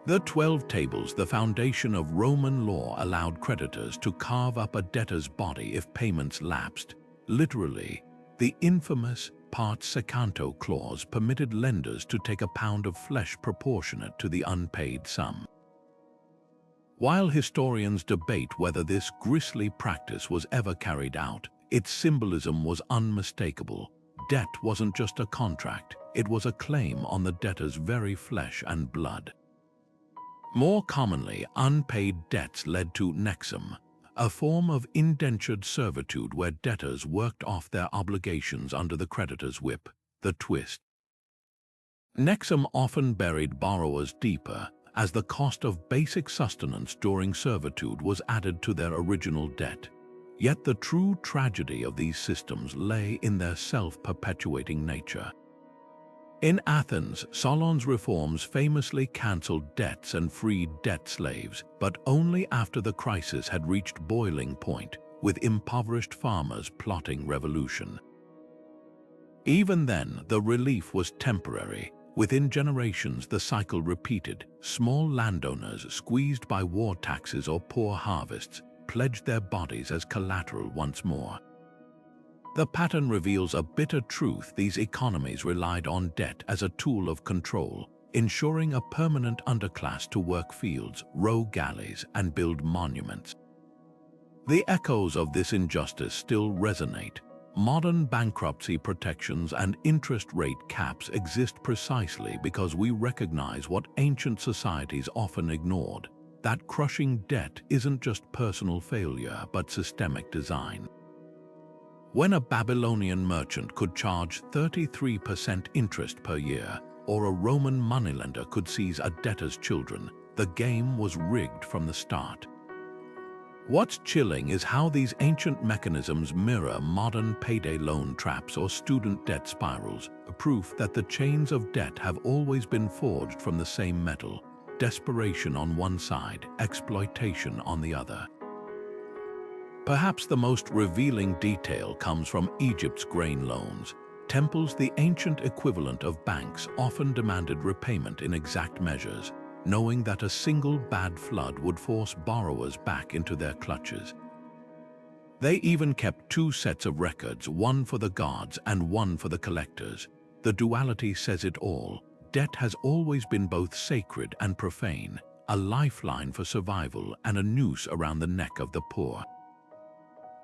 The 12 Tables, the foundation of Roman law, allowed creditors to carve up a debtor's body if payments lapsed. Literally, the infamous part secanto clause permitted lenders to take a pound of flesh proportionate to the unpaid sum. While historians debate whether this grisly practice was ever carried out, its symbolism was unmistakable. Debt wasn't just a contract, it was a claim on the debtor's very flesh and blood. More commonly, unpaid debts led to nexum, a form of indentured servitude where debtors worked off their obligations under the creditor's whip, the twist. Nexum often buried borrowers deeper, as the cost of basic sustenance during servitude was added to their original debt. Yet the true tragedy of these systems lay in their self-perpetuating nature. In Athens, Solon's reforms famously cancelled debts and freed debt slaves, but only after the crisis had reached boiling point, with impoverished farmers plotting revolution. Even then, the relief was temporary. Within generations, the cycle repeated. Small landowners, squeezed by war taxes or poor harvests, pledged their bodies as collateral once more. The pattern reveals a bitter truth: these economies relied on debt as a tool of control, ensuring a permanent underclass to work fields, row galleys, and build monuments. The echoes of this injustice still resonate. Modern bankruptcy protections and interest rate caps exist precisely because we recognize what ancient societies often ignored: that crushing debt isn't just personal failure but systemic design. When a Babylonian merchant could charge 33% interest per year, or a Roman moneylender could seize a debtor's children, the game was rigged from the start. What's chilling is how these ancient mechanisms mirror modern payday loan traps or student debt spirals, a proof that the chains of debt have always been forged from the same metal: desperation on one side, exploitation on the other. Perhaps the most revealing detail comes from Egypt's grain loans. Temples, the ancient equivalent of banks, often demanded repayment in exact measures, knowing that a single bad flood would force borrowers back into their clutches. They even kept two sets of records, one for the gods and one for the collectors. The duality says it all. Debt has always been both sacred and profane, a lifeline for survival and a noose around the neck of the poor.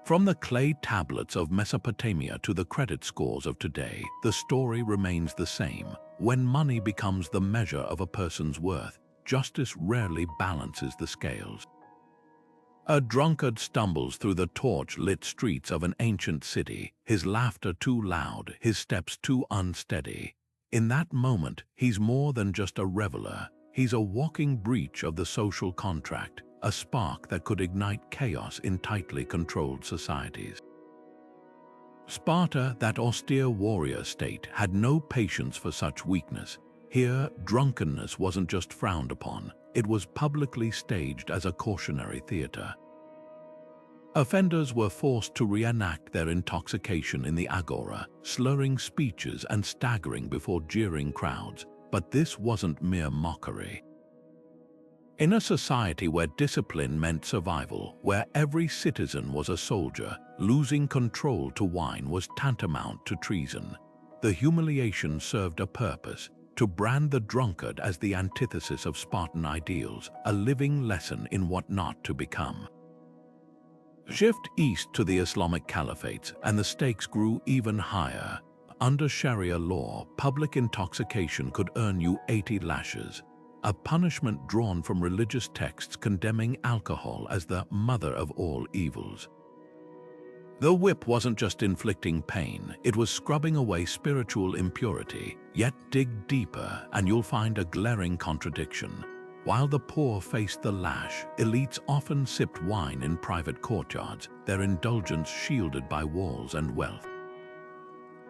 From the clay tablets of Mesopotamia to the credit scores of today, the story remains the same. When money becomes the measure of a person's worth, justice rarely balances the scales. A drunkard stumbles through the torch-lit streets of an ancient city, his laughter too loud, his steps too unsteady. In that moment, he's more than just a reveler. He's a walking breach of the social contract, a spark that could ignite chaos in tightly controlled societies. Sparta, that austere warrior state, had no patience for such weakness. Here, drunkenness wasn't just frowned upon, it was publicly staged as a cautionary theater. Offenders were forced to reenact their intoxication in the agora, slurring speeches and staggering before jeering crowds. But this wasn't mere mockery. In a society where discipline meant survival, where every citizen was a soldier, losing control to wine was tantamount to treason. The humiliation served a purpose: to brand the drunkard as the antithesis of Spartan ideals, a living lesson in what not to become. Shift east to the Islamic caliphates, and the stakes grew even higher. Under Sharia law, public intoxication could earn you 80 lashes, a punishment drawn from religious texts condemning alcohol as the mother of all evils. The whip wasn't just inflicting pain, it was scrubbing away spiritual impurity. Yet dig deeper and you'll find a glaring contradiction. While the poor faced the lash, elites often sipped wine in private courtyards, their indulgence shielded by walls and wealth.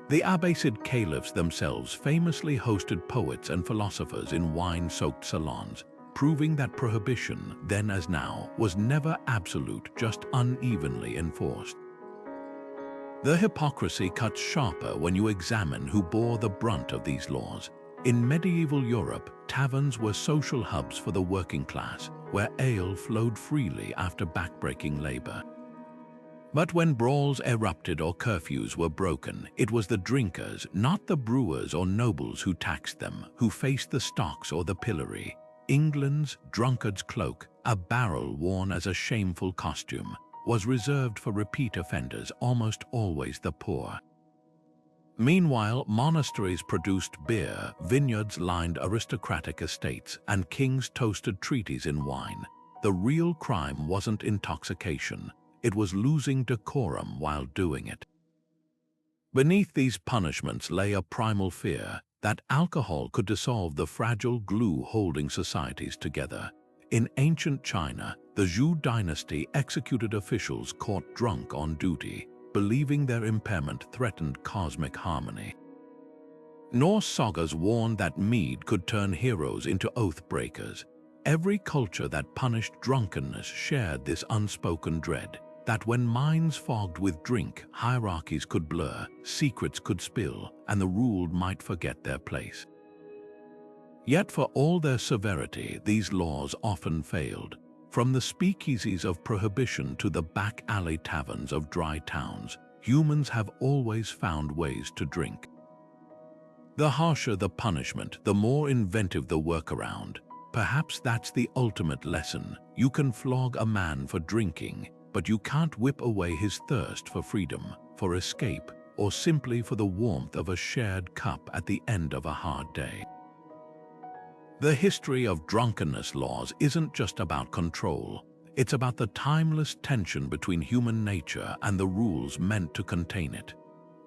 The Abbasid caliphs themselves famously hosted poets and philosophers in wine-soaked salons, proving that prohibition, then as now, was never absolute, just unevenly enforced. The hypocrisy cuts sharper when you examine who bore the brunt of these laws. In medieval Europe, taverns were social hubs for the working class, where ale flowed freely after backbreaking labor. But when brawls erupted or curfews were broken, it was the drinkers, not the brewers or nobles who taxed them, who faced the stocks or the pillory. England's drunkard's cloak, a barrel worn as a shameful costume, was reserved for repeat offenders, almost always the poor. Meanwhile, monasteries produced beer, vineyards lined aristocratic estates, and kings toasted treaties in wine. The real crime wasn't intoxication, it was losing decorum while doing it. Beneath these punishments lay a primal fear that alcohol could dissolve the fragile glue holding societies together. In ancient China, the Zhou dynasty executed officials caught drunk on duty, believing their impairment threatened cosmic harmony. Norse sagas warned that mead could turn heroes into oath breakers. Every culture that punished drunkenness shared this unspoken dread, that when minds fogged with drink, hierarchies could blur, secrets could spill, and the ruled might forget their place. Yet for all their severity, these laws often failed. From the speakeasies of prohibition to the back alley taverns of dry towns, humans have always found ways to drink. The harsher the punishment, the more inventive the workaround. Perhaps that's the ultimate lesson. You can flog a man for drinking, but you can't whip away his thirst for freedom, for escape, or simply for the warmth of a shared cup at the end of a hard day. The history of drunkenness laws isn't just about control. It's about the timeless tension between human nature and the rules meant to contain it.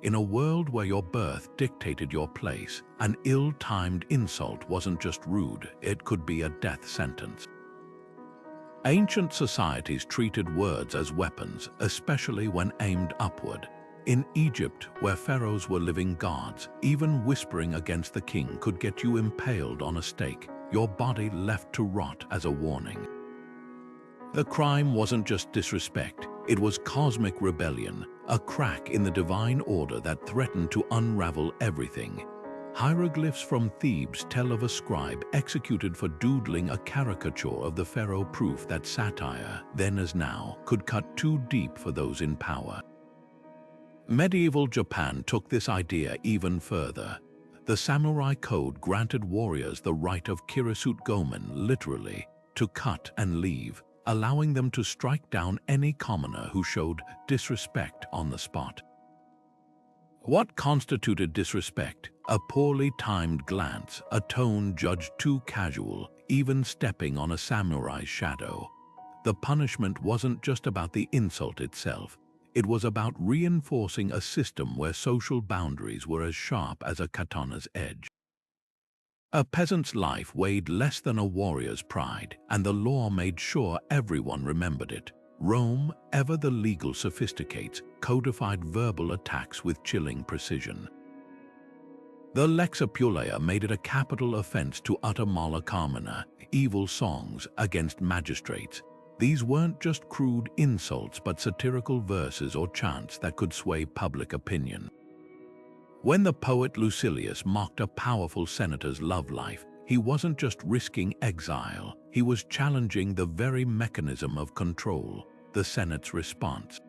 In a world where your birth dictated your place, an ill-timed insult wasn't just rude, it could be a death sentence. Ancient societies treated words as weapons, especially when aimed upward. In Egypt, where pharaohs were living gods, even whispering against the king could get you impaled on a stake, your body left to rot as a warning. The crime wasn't just disrespect, it was cosmic rebellion, a crack in the divine order that threatened to unravel everything. Hieroglyphs from Thebes tell of a scribe executed for doodling a caricature of the pharaoh, proof that satire, then as now, could cut too deep for those in power. Medieval Japan took this idea even further. The samurai code granted warriors the right of kirasut gomen, literally, to cut and leave, allowing them to strike down any commoner who showed disrespect on the spot. What constituted disrespect? A poorly timed glance, a tone judged too casual, even stepping on a samurai's shadow. The punishment wasn't just about the insult itself. It was about reinforcing a system where social boundaries were as sharp as a katana's edge. A peasant's life weighed less than a warrior's pride, and the law made sure everyone remembered it. Rome, ever the legal sophisticates, codified verbal attacks with chilling precision. The lex Apuleia made it a capital offense to utter mala carmina, evil songs, against magistrates. These weren't just crude insults but satirical verses or chants that could sway public opinion. When the poet Lucilius mocked a powerful senator's love life, he wasn't just risking exile, he was challenging the very mechanism of control, the Senate's response.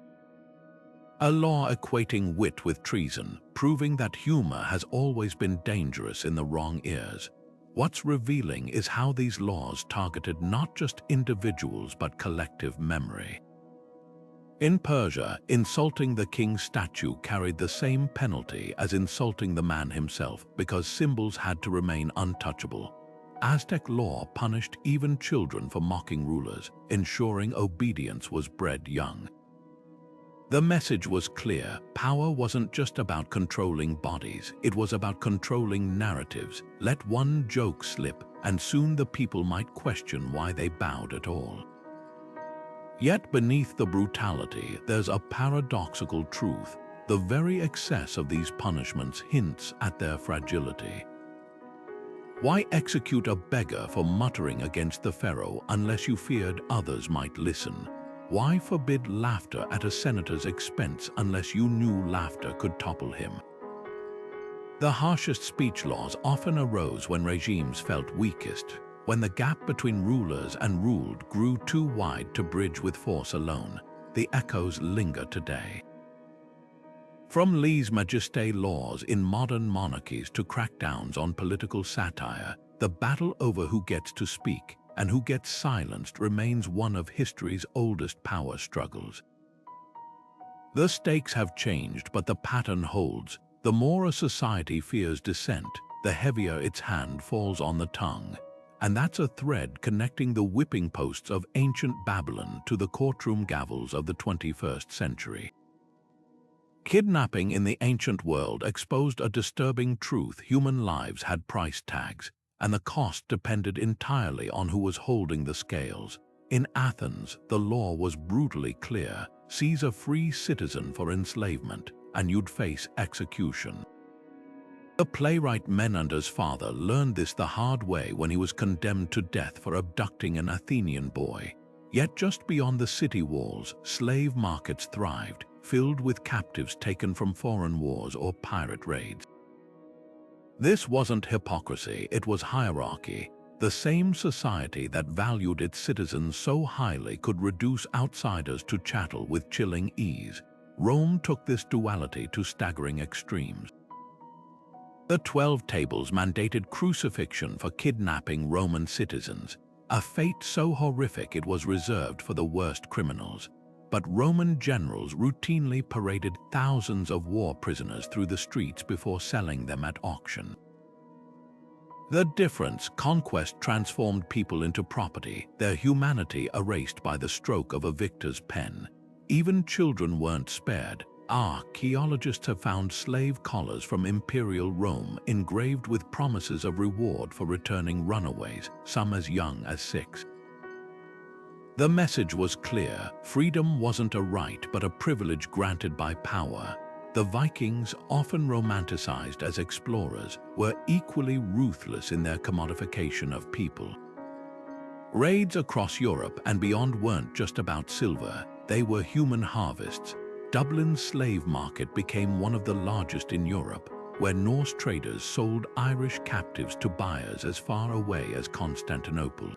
A law equating wit with treason, proving that humor has always been dangerous in the wrong ears. What's revealing is how these laws targeted not just individuals but collective memory. In Persia, insulting the king's statue carried the same penalty as insulting the man himself because symbols had to remain untouchable. Aztec law punished even children for mocking rulers, ensuring obedience was bred young. The message was clear: power wasn't just about controlling bodies, it was about controlling narratives. Let one joke slip, and soon the people might question why they bowed at all. Yet beneath the brutality, there's a paradoxical truth. The very excess of these punishments hints at their fragility. Why execute a beggar for muttering against the pharaoh unless you feared others might listen? Why forbid laughter at a senator's expense unless you knew laughter could topple him? The harshest speech laws often arose when regimes felt weakest, when the gap between rulers and ruled grew too wide to bridge with force alone. The echoes linger today. From lese majesté laws in modern monarchies to crackdowns on political satire, the battle over who gets to speak and who gets silenced remains one of history's oldest power struggles. The stakes have changed, but the pattern holds. The more a society fears dissent, the heavier its hand falls on the tongue. And that's a thread connecting the whipping posts of ancient Babylon to the courtroom gavels of the 21st century. Kidnapping in the ancient world exposed a disturbing truth: human lives had price tags, and the cost depended entirely on who was holding the scales. In Athens, the law was brutally clear: seize a free citizen for enslavement, and you'd face execution. The playwright Menander's father learned this the hard way when he was condemned to death for abducting an Athenian boy. Yet just beyond the city walls, slave markets thrived, filled with captives taken from foreign wars or pirate raids. This wasn't hypocrisy, it was hierarchy. The same society that valued its citizens so highly could reduce outsiders to chattel with chilling ease. Rome took this duality to staggering extremes. The 12 Tables mandated crucifixion for kidnapping Roman citizens, a fate so horrific it was reserved for the worst criminals. But Roman generals routinely paraded thousands of war prisoners through the streets before selling them at auction. The difference: conquest transformed people into property, their humanity erased by the stroke of a victor's pen. Even children weren't spared. Archaeologists have found slave collars from imperial Rome engraved with promises of reward for returning runaways, some as young as 6. The message was clear: freedom wasn't a right but a privilege granted by power. The Vikings, often romanticized as explorers, were equally ruthless in their commodification of people. Raids across Europe and beyond weren't just about silver, they were human harvests. Dublin's slave market became one of the largest in Europe, where Norse traders sold Irish captives to buyers as far away as Constantinople.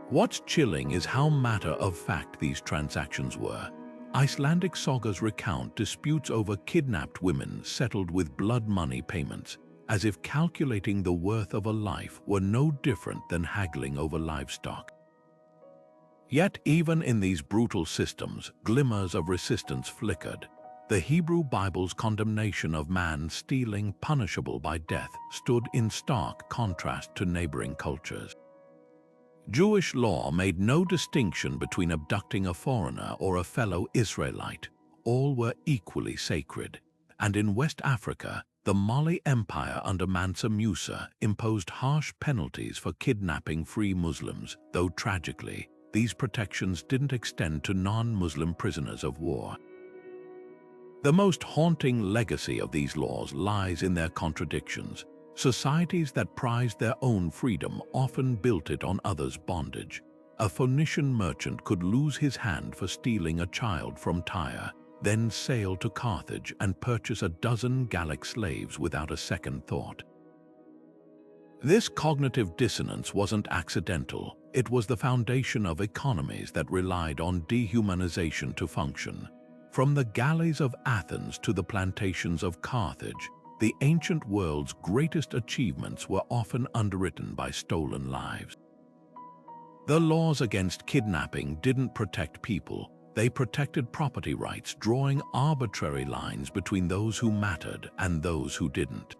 What's chilling is how matter-of-fact these transactions were. Icelandic sagas recount disputes over kidnapped women settled with blood money payments. as if calculating the worth of a life were no different than haggling over livestock. Yet even in these brutal systems, glimmers of resistance flickered. The Hebrew Bible's condemnation of man stealing, punishable by death, stood in stark contrast to neighboring cultures. Jewish law made no distinction between abducting a foreigner or a fellow Israelite. All were equally sacred. And in West Africa, the Mali Empire under Mansa Musa imposed harsh penalties for kidnapping free Muslims, though tragically, these protections didn't extend to non-Muslim prisoners of war. The most haunting legacy of these laws lies in their contradictions. Societies that prized their own freedom often built it on others' bondage. A Phoenician merchant could lose his hand for stealing a child from Tyre, then sail to Carthage and purchase a dozen Gallic slaves without a second thought. This cognitive dissonance wasn't accidental. It was the foundation of economies that relied on dehumanization to function. From the galleys of Athens to the plantations of Carthage, the ancient world's greatest achievements were often underwritten by stolen lives. The laws against kidnapping didn't protect people. They protected property rights, drawing arbitrary lines between those who mattered and those who didn't.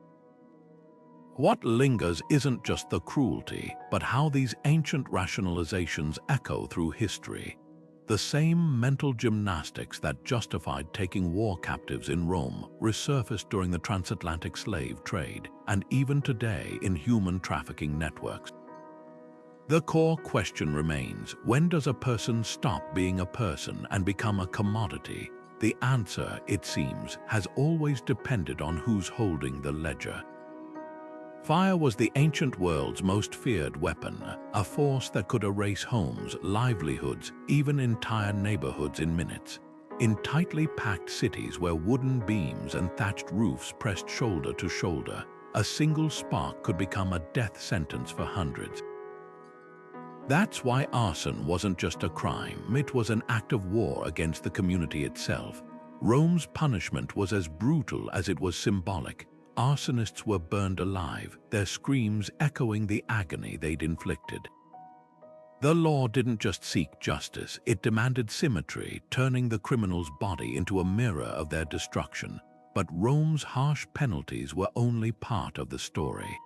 What lingers isn't just the cruelty, but how these ancient rationalizations echo through history. The same mental gymnastics that justified taking war captives in Rome resurfaced during the transatlantic slave trade, and even today in human trafficking networks. The core question remains, when does a person stop being a person and become a commodity? The answer, it seems, has always depended on who's holding the ledger. Fire was the ancient world's most feared weapon, a force that could erase homes, livelihoods, even entire neighborhoods in minutes. In tightly packed cities where wooden beams and thatched roofs pressed shoulder to shoulder, a single spark could become a death sentence for hundreds. That's why arson wasn't just a crime, it was an act of war against the community itself. Rome's punishment was as brutal as it was symbolic. Arsonists were burned alive, their screams echoing the agony they'd inflicted. The law didn't just seek justice, it demanded symmetry, turning the criminal's body into a mirror of their destruction. But Rome's harsh penalties were only part of the story.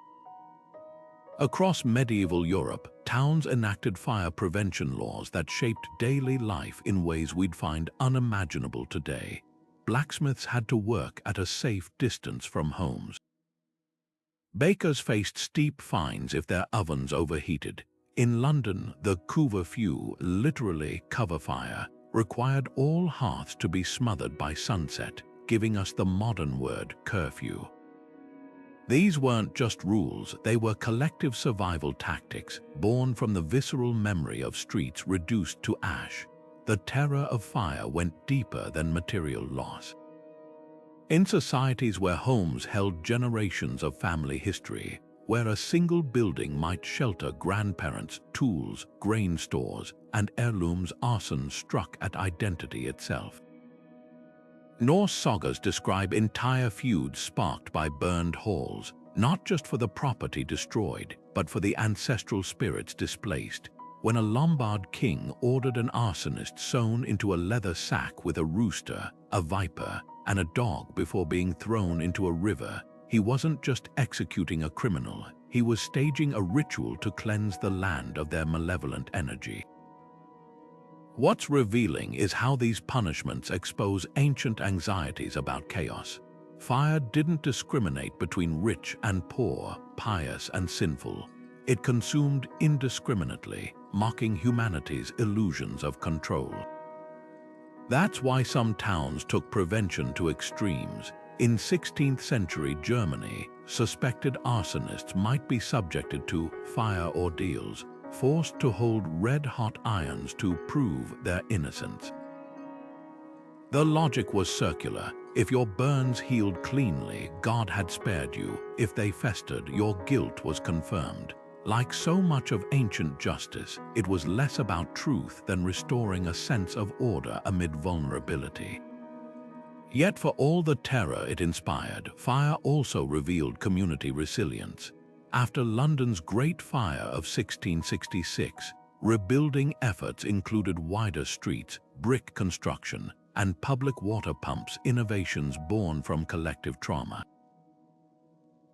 Across medieval Europe, towns enacted fire prevention laws that shaped daily life in ways we'd find unimaginable today. Blacksmiths had to work at a safe distance from homes. Bakers faced steep fines if their ovens overheated. In London, the couvre-feu, literally cover fire, required all hearths to be smothered by sunset, giving us the modern word curfew. These weren't just rules, they were collective survival tactics, born from the visceral memory of streets reduced to ash. The terror of fire went deeper than material loss. In societies where homes held generations of family history, where a single building might shelter grandparents, tools, grain stores, and heirlooms, arson struck at identity itself. Norse sagas describe entire feuds sparked by burned halls, not just for the property destroyed, but for the ancestral spirits displaced. When a Lombard king ordered an arsonist sewn into a leather sack with a rooster, a viper, and a dog before being thrown into a river, he wasn't just executing a criminal, he was staging a ritual to cleanse the land of their malevolent energy. What's revealing is how these punishments expose ancient anxieties about chaos. Fire didn't discriminate between rich and poor, pious and sinful. It consumed indiscriminately, mocking humanity's illusions of control. That's why some towns took prevention to extremes. In 16th century Germany, suspected arsonists might be subjected to fire ordeals, forced to hold red-hot irons to prove their innocence. The logic was circular. If your burns healed cleanly, God had spared you. If they festered, your guilt was confirmed. Like so much of ancient justice, it was less about truth than restoring a sense of order amid vulnerability. Yet for all the terror it inspired, fire also revealed community resilience. After London's Great Fire of 1666, rebuilding efforts included wider streets, brick construction, and public water pumps, innovations born from collective trauma.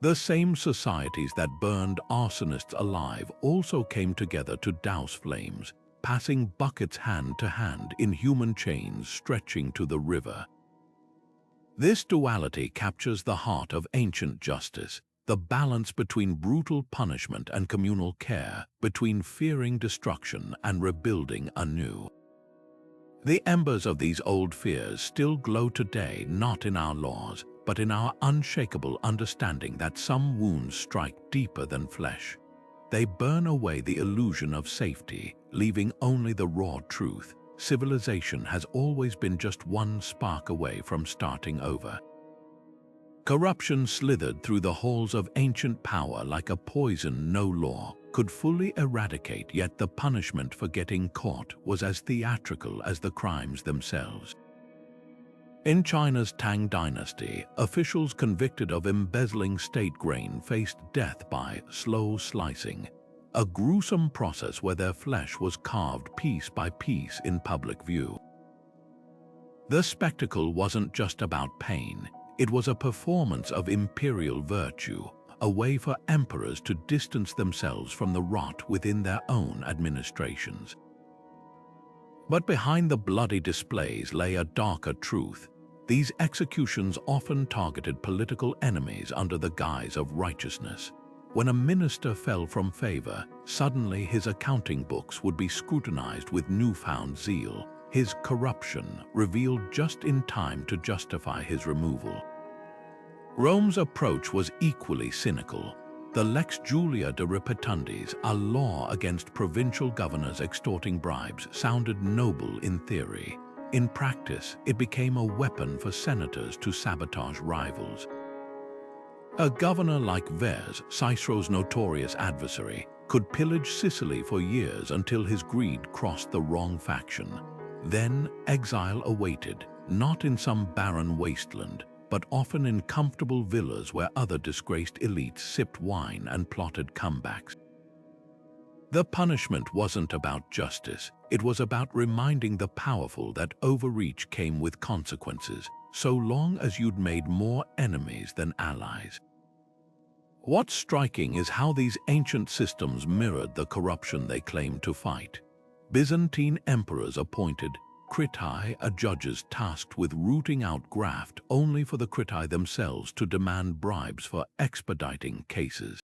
The same societies that burned arsonists alive also came together to douse flames, passing buckets hand to hand in human chains stretching to the river. This duality captures the heart of ancient justice, the balance between brutal punishment and communal care, between fearing destruction and rebuilding anew. The embers of these old fears still glow today, not in our laws, but in our unshakable understanding that some wounds strike deeper than flesh. They burn away the illusion of safety, leaving only the raw truth. Civilization has always been just one spark away from starting over. Corruption slithered through the halls of ancient power like a poison no law could fully eradicate, yet the punishment for getting caught was as theatrical as the crimes themselves. In China's Tang dynasty, officials convicted of embezzling state grain faced death by slow slicing, a gruesome process where their flesh was carved piece by piece in public view. The spectacle wasn't just about pain, it was a performance of imperial virtue, a way for emperors to distance themselves from the rot within their own administrations. But behind the bloody displays lay a darker truth. These executions often targeted political enemies under the guise of righteousness. When a minister fell from favor, suddenly his accounting books would be scrutinized with newfound zeal, his corruption revealed just in time to justify his removal. Rome's approach was equally cynical. The Lex Julia de Repetundis, a law against provincial governors extorting bribes, sounded noble in theory. In practice, it became a weapon for senators to sabotage rivals. A governor like Verres, Cicero's notorious adversary, could pillage Sicily for years until his greed crossed the wrong faction. Then exile awaited, not in some barren wasteland, but often in comfortable villas where other disgraced elites sipped wine and plotted comebacks. The punishment wasn't about justice, it was about reminding the powerful that overreach came with consequences, so long as you'd made more enemies than allies. What's striking is how these ancient systems mirrored the corruption they claimed to fight. Byzantine emperors appointed Criti, judges tasked with rooting out graft only for the Criti themselves to demand bribes for expediting cases.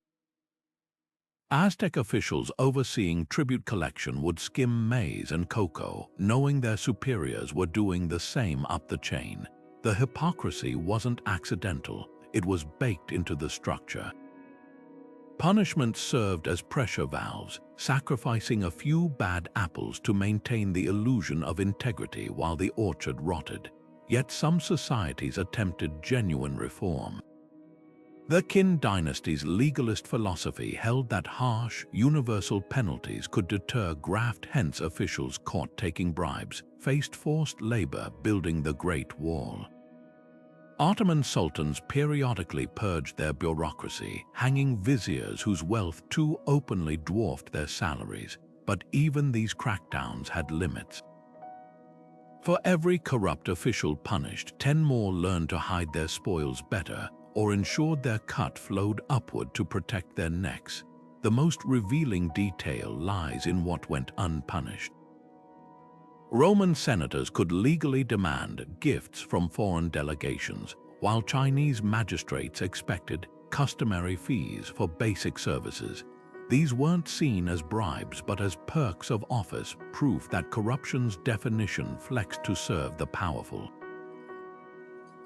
Aztec officials overseeing tribute collection would skim maize and cocoa, knowing their superiors were doing the same up the chain. The hypocrisy wasn't accidental, it was baked into the structure. Punishment served as pressure valves, sacrificing a few bad apples to maintain the illusion of integrity while the orchard rotted. Yet some societies attempted genuine reform. The Qin dynasty's legalist philosophy held that harsh, universal penalties could deter graft, hence officials caught taking bribes faced forced labor building the Great Wall. Ottoman sultans periodically purged their bureaucracy, hanging viziers whose wealth too openly dwarfed their salaries, but even these crackdowns had limits. For every corrupt official punished, 10 more learned to hide their spoils better or ensured their cut flowed upward to protect their necks. The most revealing detail lies in what went unpunished. Roman senators could legally demand gifts from foreign delegations, while Chinese magistrates expected customary fees for basic services. These weren't seen as bribes but as perks of office, proof that corruption's definition flexed to serve the powerful.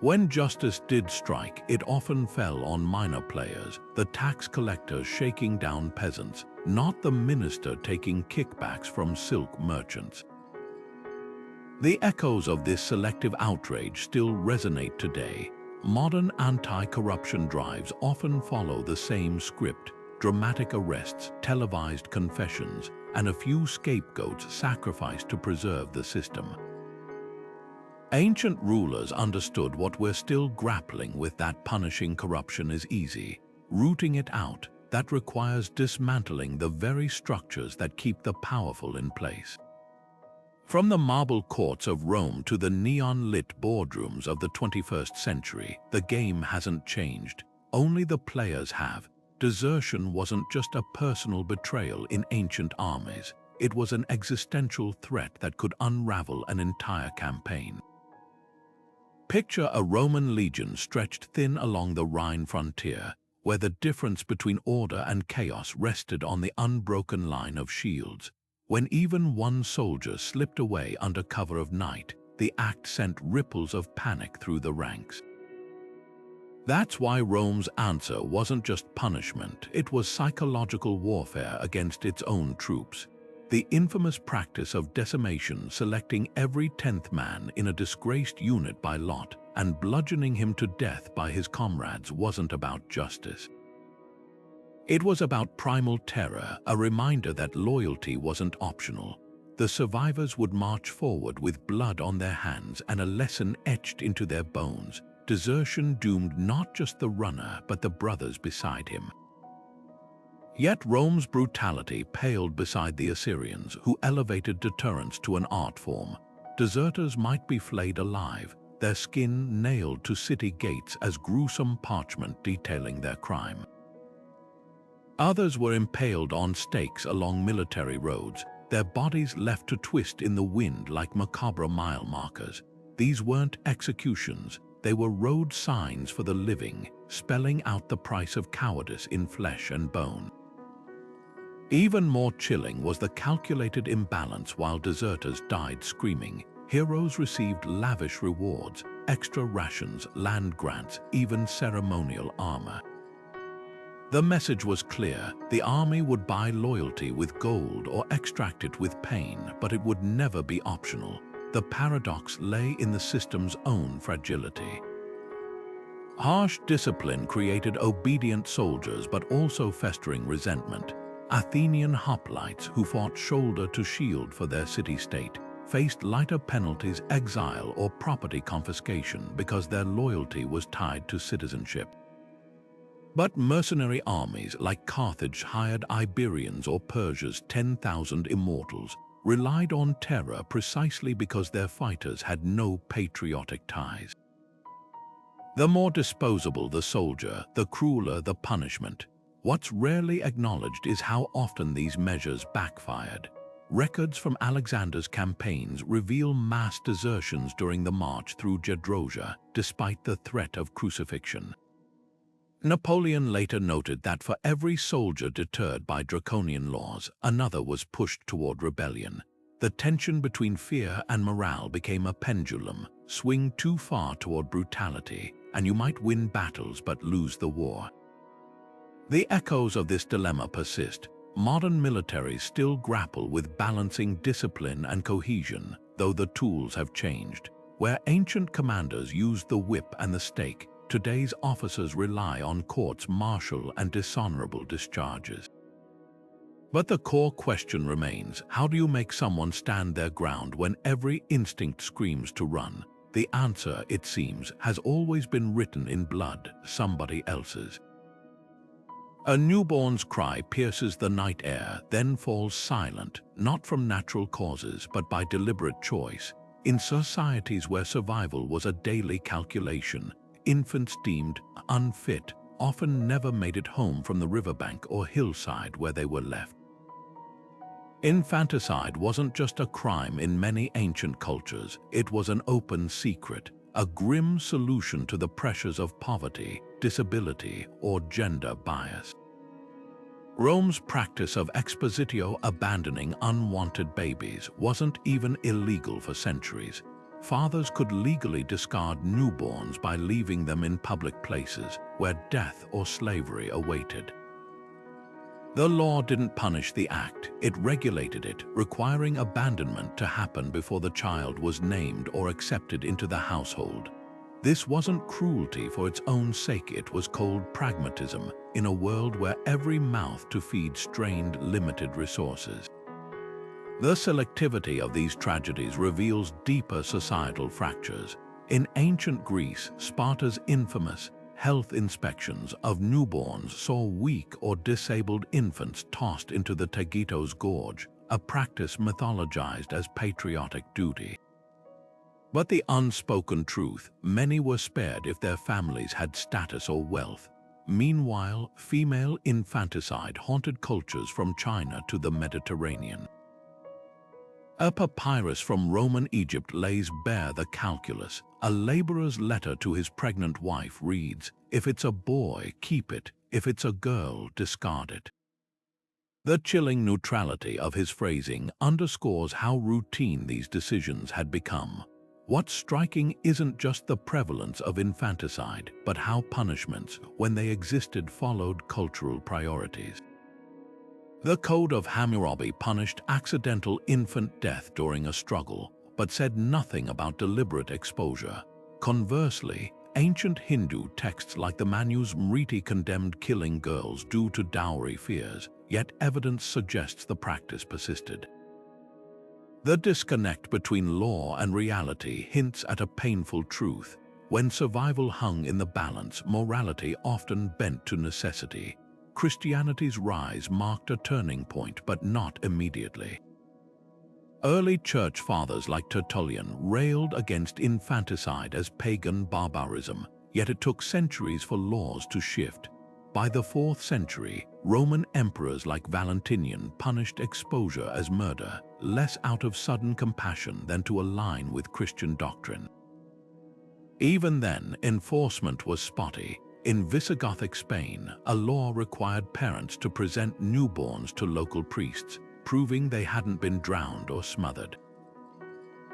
When justice did strike, it often fell on minor players, the tax collectors shaking down peasants, not the minister taking kickbacks from silk merchants. The echoes of this selective outrage still resonate today. Modern anti-corruption drives often follow the same script: dramatic arrests, televised confessions, and a few scapegoats sacrificed to preserve the system. Ancient rulers understood what we're still grappling with, that punishing corruption is easy. Rooting it out, that requires dismantling the very structures that keep the powerful in place. From the marble courts of Rome to the neon-lit boardrooms of the 21st century, the game hasn't changed. Only the players have. Desertion wasn't just a personal betrayal in ancient armies. It was an existential threat that could unravel an entire campaign. Picture a Roman legion stretched thin along the Rhine frontier, where the difference between order and chaos rested on the unbroken line of shields. When even one soldier slipped away under cover of night, the act sent ripples of panic through the ranks. That's why Rome's answer wasn't just punishment, it was psychological warfare against its own troops. The infamous practice of decimation, selecting every 10th man in a disgraced unit by lot and bludgeoning him to death by his comrades, wasn't about justice. It was about primal terror, a reminder that loyalty wasn't optional. The survivors would march forward with blood on their hands and a lesson etched into their bones. Desertion doomed not just the runner, but the brothers beside him. Yet Rome's brutality paled beside the Assyrians, who elevated deterrence to an art form. Deserters might be flayed alive, their skin nailed to city gates as gruesome parchment detailing their crime. Others were impaled on stakes along military roads, their bodies left to twist in the wind like macabre mile markers. These weren't executions, they were road signs for the living, spelling out the price of cowardice in flesh and bone. Even more chilling was the calculated imbalance. While deserters died screaming, heroes received lavish rewards, extra rations, land grants, even ceremonial armor. The message was clear: the army would buy loyalty with gold or extract it with pain, but it would never be optional. The paradox lay in the system's own fragility. Harsh discipline created obedient soldiers, but also festering resentment. Athenian hoplites, who fought shoulder to shield for their city-state, faced lighter penalties, exile or property confiscation, because their loyalty was tied to citizenship. But mercenary armies like Carthage hired Iberians or Persia's 10,000 immortals, relied on terror precisely because their fighters had no patriotic ties. The more disposable the soldier, the crueler the punishment. What's rarely acknowledged is how often these measures backfired. Records from Alexander's campaigns reveal mass desertions during the march through Gedrosia, despite the threat of crucifixion. Napoleon later noted that for every soldier deterred by draconian laws, another was pushed toward rebellion. The tension between fear and morale became a pendulum. Swing too far toward brutality, and you might win battles but lose the war. The echoes of this dilemma persist. Modern militaries still grapple with balancing discipline and cohesion, though the tools have changed. Where ancient commanders used the whip and the stake, today's officers rely on courts martial and dishonorable discharges. But the core question remains: how do you make someone stand their ground when every instinct screams to run? The answer, it seems, has always been written in blood, somebody else's. A newborn's cry pierces the night air, then falls silent, not from natural causes, but by deliberate choice. In societies where survival was a daily calculation, infants deemed unfit often never made it home from the riverbank or hillside where they were left. Infanticide wasn't just a crime in many ancient cultures, it was an open secret, a grim solution to the pressures of poverty, disability, or gender bias. Rome's practice of expositio, abandoning unwanted babies, wasn't even illegal for centuries. Fathers could legally discard newborns by leaving them in public places where death or slavery awaited. The law didn't punish the act, it regulated it, requiring abandonment to happen before the child was named or accepted into the household. This wasn't cruelty for its own sake, it was cold pragmatism in a world where every mouth to feed strained limited resources. The selectivity of these tragedies reveals deeper societal fractures. In ancient Greece, Sparta's infamous health inspections of newborns saw weak or disabled infants tossed into the Tegitos Gorge, a practice mythologized as patriotic duty. But the unspoken truth, many were spared if their families had status or wealth. Meanwhile, female infanticide haunted cultures from China to the Mediterranean. A papyrus from Roman Egypt lays bare the calculus. A laborer's letter to his pregnant wife reads, "If it's a boy, keep it. If it's a girl, discard it." The chilling neutrality of his phrasing underscores how routine these decisions had become. What's striking isn't just the prevalence of infanticide, but how punishments, when they existed, followed cultural priorities. The Code of Hammurabi punished accidental infant death during a struggle, but said nothing about deliberate exposure. Conversely, ancient Hindu texts like the Manusmriti condemned killing girls due to dowry fears, yet evidence suggests the practice persisted. The disconnect between law and reality hints at a painful truth. When survival hung in the balance, morality often bent to necessity. Christianity's rise marked a turning point, but not immediately. Early church fathers like Tertullian railed against infanticide as pagan barbarism, yet it took centuries for laws to shift. By the 4th century, Roman emperors like Valentinian punished exposure as murder, less out of sudden compassion than to align with Christian doctrine. Even then, enforcement was spotty. In Visigothic Spain, a law required parents to present newborns to local priests, proving they hadn't been drowned or smothered.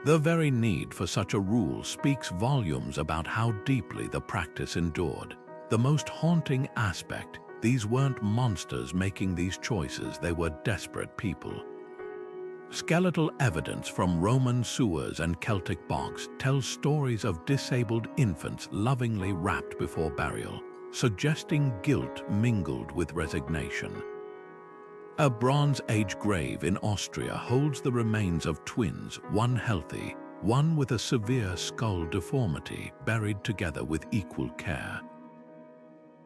The very need for such a rule speaks volumes about how deeply the practice endured. The most haunting aspect, these weren't monsters making these choices, they were desperate people. Skeletal evidence from Roman sewers and Celtic bogs tells stories of disabled infants lovingly wrapped before burial, suggesting guilt mingled with resignation. A Bronze Age grave in Austria holds the remains of twins, one healthy, one with a severe skull deformity, buried together with equal care.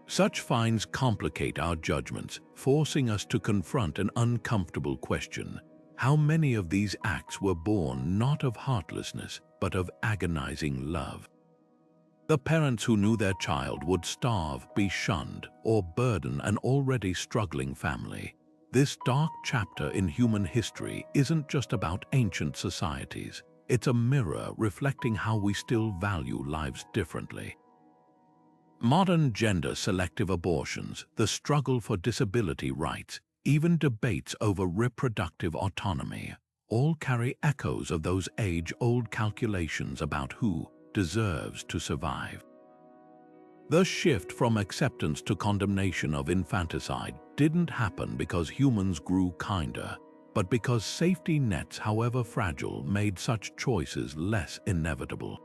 Such finds complicate our judgments, forcing us to confront an uncomfortable question. How many of these acts were born not of heartlessness, but of agonizing love? The parents who knew their child would starve, be shunned, or burden an already struggling family. This dark chapter in human history isn't just about ancient societies. It's a mirror reflecting how we still value lives differently. Modern gender-selective abortions, the struggle for disability rights, even debates over reproductive autonomy, all carry echoes of those age-old calculations about who deserves to survive. The shift from acceptance to condemnation of infanticide didn't happen because humans grew kinder, but because safety nets, however fragile, made such choices less inevitable.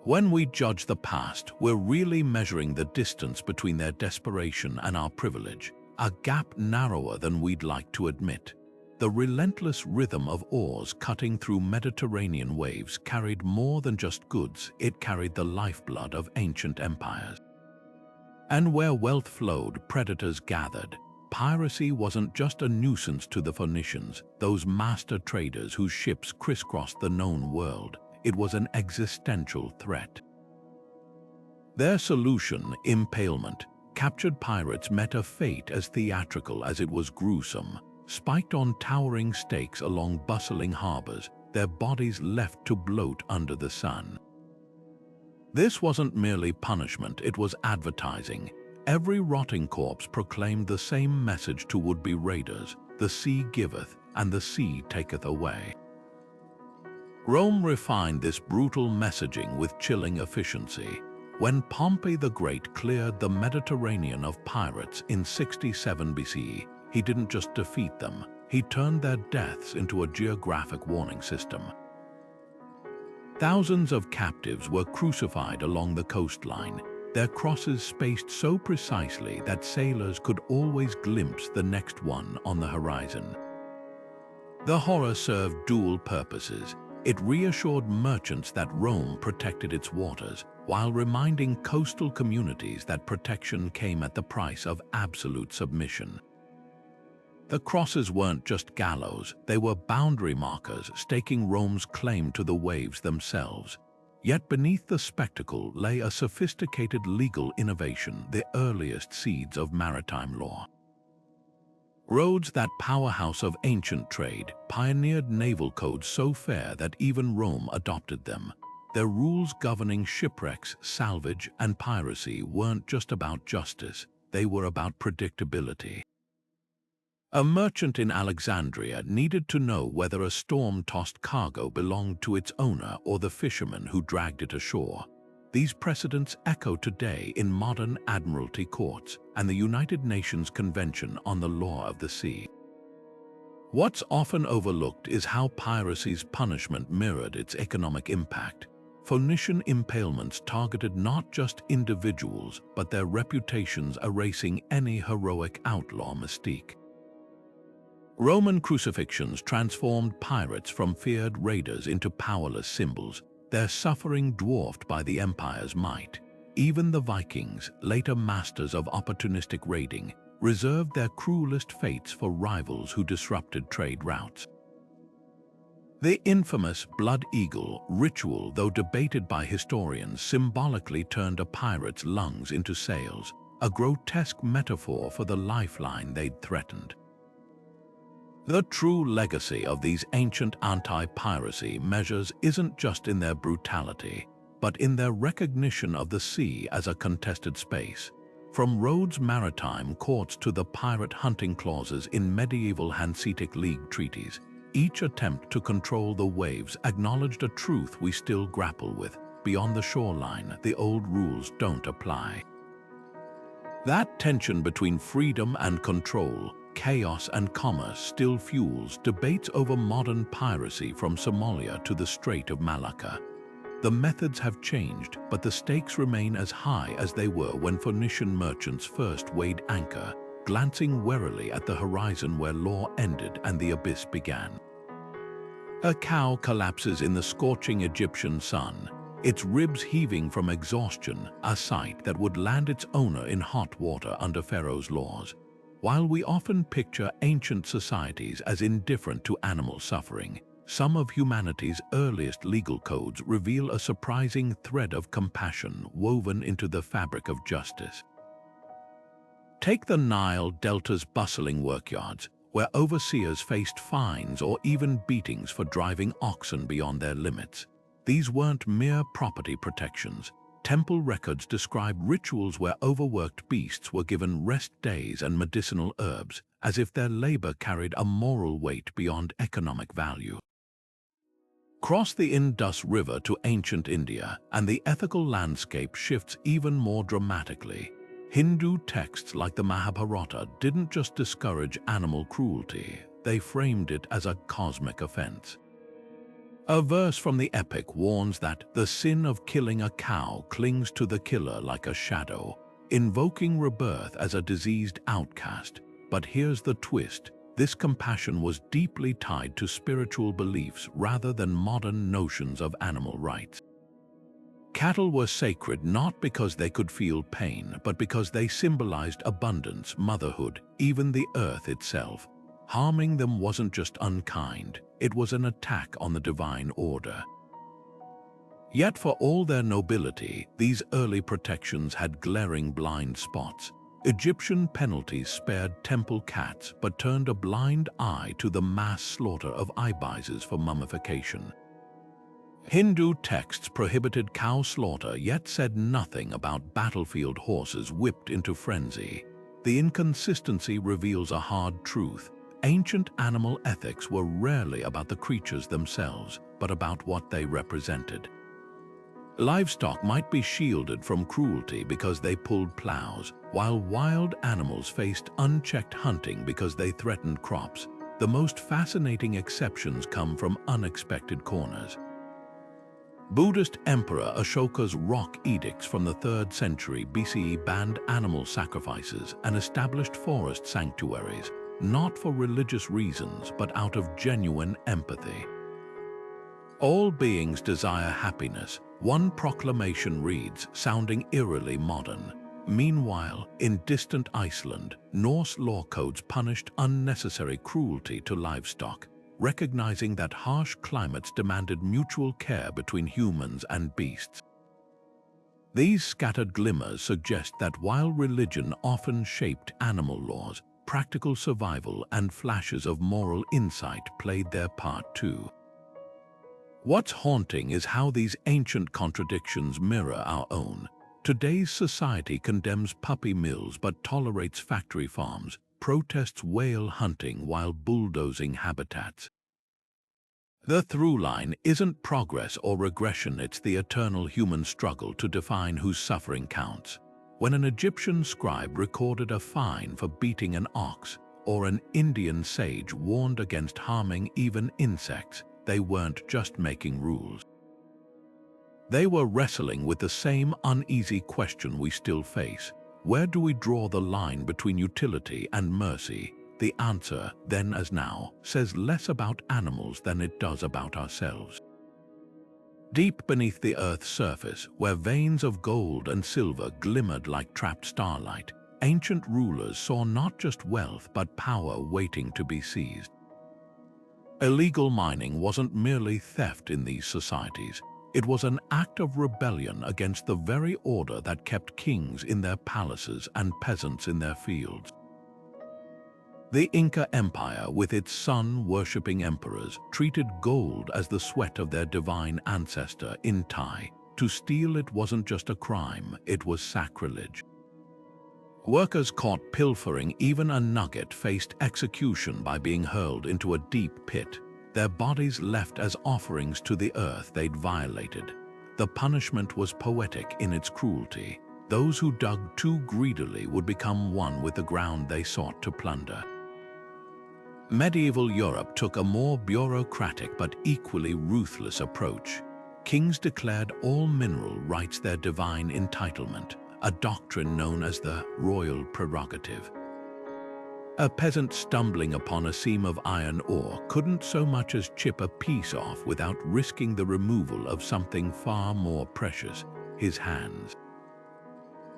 When we judge the past, we're really measuring the distance between their desperation and our privilege, a gap narrower than we'd like to admit. The relentless rhythm of oars cutting through Mediterranean waves carried more than just goods, it carried the lifeblood of ancient empires. And where wealth flowed, predators gathered. Piracy wasn't just a nuisance to the Phoenicians, those master traders whose ships crisscrossed the known world. It was an existential threat. Their solution, impalement, captured pirates met a fate as theatrical as it was gruesome. Spiked on towering stakes along bustling harbors, their bodies left to bloat under the sun. This wasn't merely punishment, it was advertising. Every rotting corpse proclaimed the same message to would-be raiders: the sea giveth, and the sea taketh away. Rome refined this brutal messaging with chilling efficiency. When Pompey the Great cleared the Mediterranean of pirates in 67 BCE, he didn't just defeat them, he turned their deaths into a geographic warning system. Thousands of captives were crucified along the coastline, their crosses spaced so precisely that sailors could always glimpse the next one on the horizon. The horror served dual purposes. It reassured merchants that Rome protected its waters, while reminding coastal communities that protection came at the price of absolute submission. The crosses weren't just gallows, they were boundary markers staking Rome's claim to the waves themselves. Yet beneath the spectacle lay a sophisticated legal innovation, the earliest seeds of maritime law. Rhodes, that powerhouse of ancient trade, pioneered naval codes so fair that even Rome adopted them. Their rules governing shipwrecks, salvage, and piracy weren't just about justice, they were about predictability. A merchant in Alexandria needed to know whether a storm-tossed cargo belonged to its owner or the fisherman who dragged it ashore. These precedents echo today in modern admiralty courts and the United Nations Convention on the Law of the Sea. What's often overlooked is how piracy's punishment mirrored its economic impact. Phoenician impalements targeted not just individuals, but their reputations, erasing any heroic outlaw mystique. Roman crucifixions transformed pirates from feared raiders into powerless symbols, their suffering dwarfed by the empire's might. Even the Vikings, later masters of opportunistic raiding, reserved their cruelest fates for rivals who disrupted trade routes. The infamous Blood Eagle ritual, though debated by historians, symbolically turned a pirate's lungs into sails, a grotesque metaphor for the lifeline they'd threatened. The true legacy of these ancient anti-piracy measures isn't just in their brutality, but in their recognition of the sea as a contested space. From Rhodes' maritime courts to the pirate hunting clauses in medieval Hanseatic League treaties, each attempt to control the waves acknowledged a truth we still grapple with. Beyond the shoreline, the old rules don't apply. That tension between freedom and control, chaos and commerce, still fuels debates over modern piracy from Somalia to the Strait of Malacca. The methods have changed, but the stakes remain as high as they were when Phoenician merchants first weighed anchor, glancing warily at the horizon where law ended and the abyss began. A cow collapses in the scorching Egyptian sun, its ribs heaving from exhaustion, a sight that would land its owner in hot water under Pharaoh's laws. While we often picture ancient societies as indifferent to animal suffering, some of humanity's earliest legal codes reveal a surprising thread of compassion woven into the fabric of justice. Take the Nile Delta's bustling workyards, where overseers faced fines or even beatings for driving oxen beyond their limits. These weren't mere property protections. Temple records describe rituals where overworked beasts were given rest days and medicinal herbs, as if their labor carried a moral weight beyond economic value. Cross the Indus River to ancient India, and the ethical landscape shifts even more dramatically. Hindu texts like the Mahabharata didn't just discourage animal cruelty, they framed it as a cosmic offense. A verse from the epic warns that the sin of killing a cow clings to the killer like a shadow, invoking rebirth as a diseased outcast. But here's the twist: this compassion was deeply tied to spiritual beliefs rather than modern notions of animal rights. Cattle were sacred not because they could feel pain, but because they symbolized abundance, motherhood, even the earth itself. Harming them wasn't just unkind, it was an attack on the divine order. Yet for all their nobility, these early protections had glaring blind spots. Egyptian penalties spared temple cats but turned a blind eye to the mass slaughter of ibises for mummification. Hindu texts prohibited cow slaughter yet said nothing about battlefield horses whipped into frenzy. The inconsistency reveals a hard truth. Ancient animal ethics were rarely about the creatures themselves, but about what they represented. Livestock might be shielded from cruelty because they pulled plows, while wild animals faced unchecked hunting because they threatened crops. The most fascinating exceptions come from unexpected corners. Buddhist Emperor Ashoka's rock edicts from the 3rd century BCE banned animal sacrifices and established forest sanctuaries, not for religious reasons but out of genuine empathy. All beings desire happiness, one proclamation reads, sounding eerily modern. Meanwhile, in distant Iceland, Norse law codes punished unnecessary cruelty to livestock, recognizing that harsh climates demanded mutual care between humans and beasts. These scattered glimmers suggest that while religion often shaped animal laws, practical survival and flashes of moral insight played their part too. What's haunting is how these ancient contradictions mirror our own. Today's society condemns puppy mills but tolerates factory farms, protests whale hunting while bulldozing habitats. The through line isn't progress or regression, it's the eternal human struggle to define whose suffering counts. When an Egyptian scribe recorded a fine for beating an ox, or an Indian sage warned against harming even insects, they weren't just making rules. They were wrestling with the same uneasy question we still face. Where do we draw the line between utility and mercy? The answer, then as now, says less about animals than it does about ourselves. Deep beneath the Earth's surface, where veins of gold and silver glimmered like trapped starlight, ancient rulers saw not just wealth but power waiting to be seized. Illegal mining wasn't merely theft in these societies. It was an act of rebellion against the very order that kept kings in their palaces and peasants in their fields. The Inca Empire, with its sun-worshipping emperors, treated gold as the sweat of their divine ancestor, Inti. To steal it wasn't just a crime, it was sacrilege. Workers caught pilfering even a nugget faced execution by being hurled into a deep pit, their bodies left as offerings to the earth they'd violated. The punishment was poetic in its cruelty. Those who dug too greedily would become one with the ground they sought to plunder. Medieval Europe took a more bureaucratic but equally ruthless approach. Kings declared all mineral rights their divine entitlement, a doctrine known as the royal prerogative. A peasant stumbling upon a seam of iron ore couldn't so much as chip a piece off without risking the removal of something far more precious, his hands.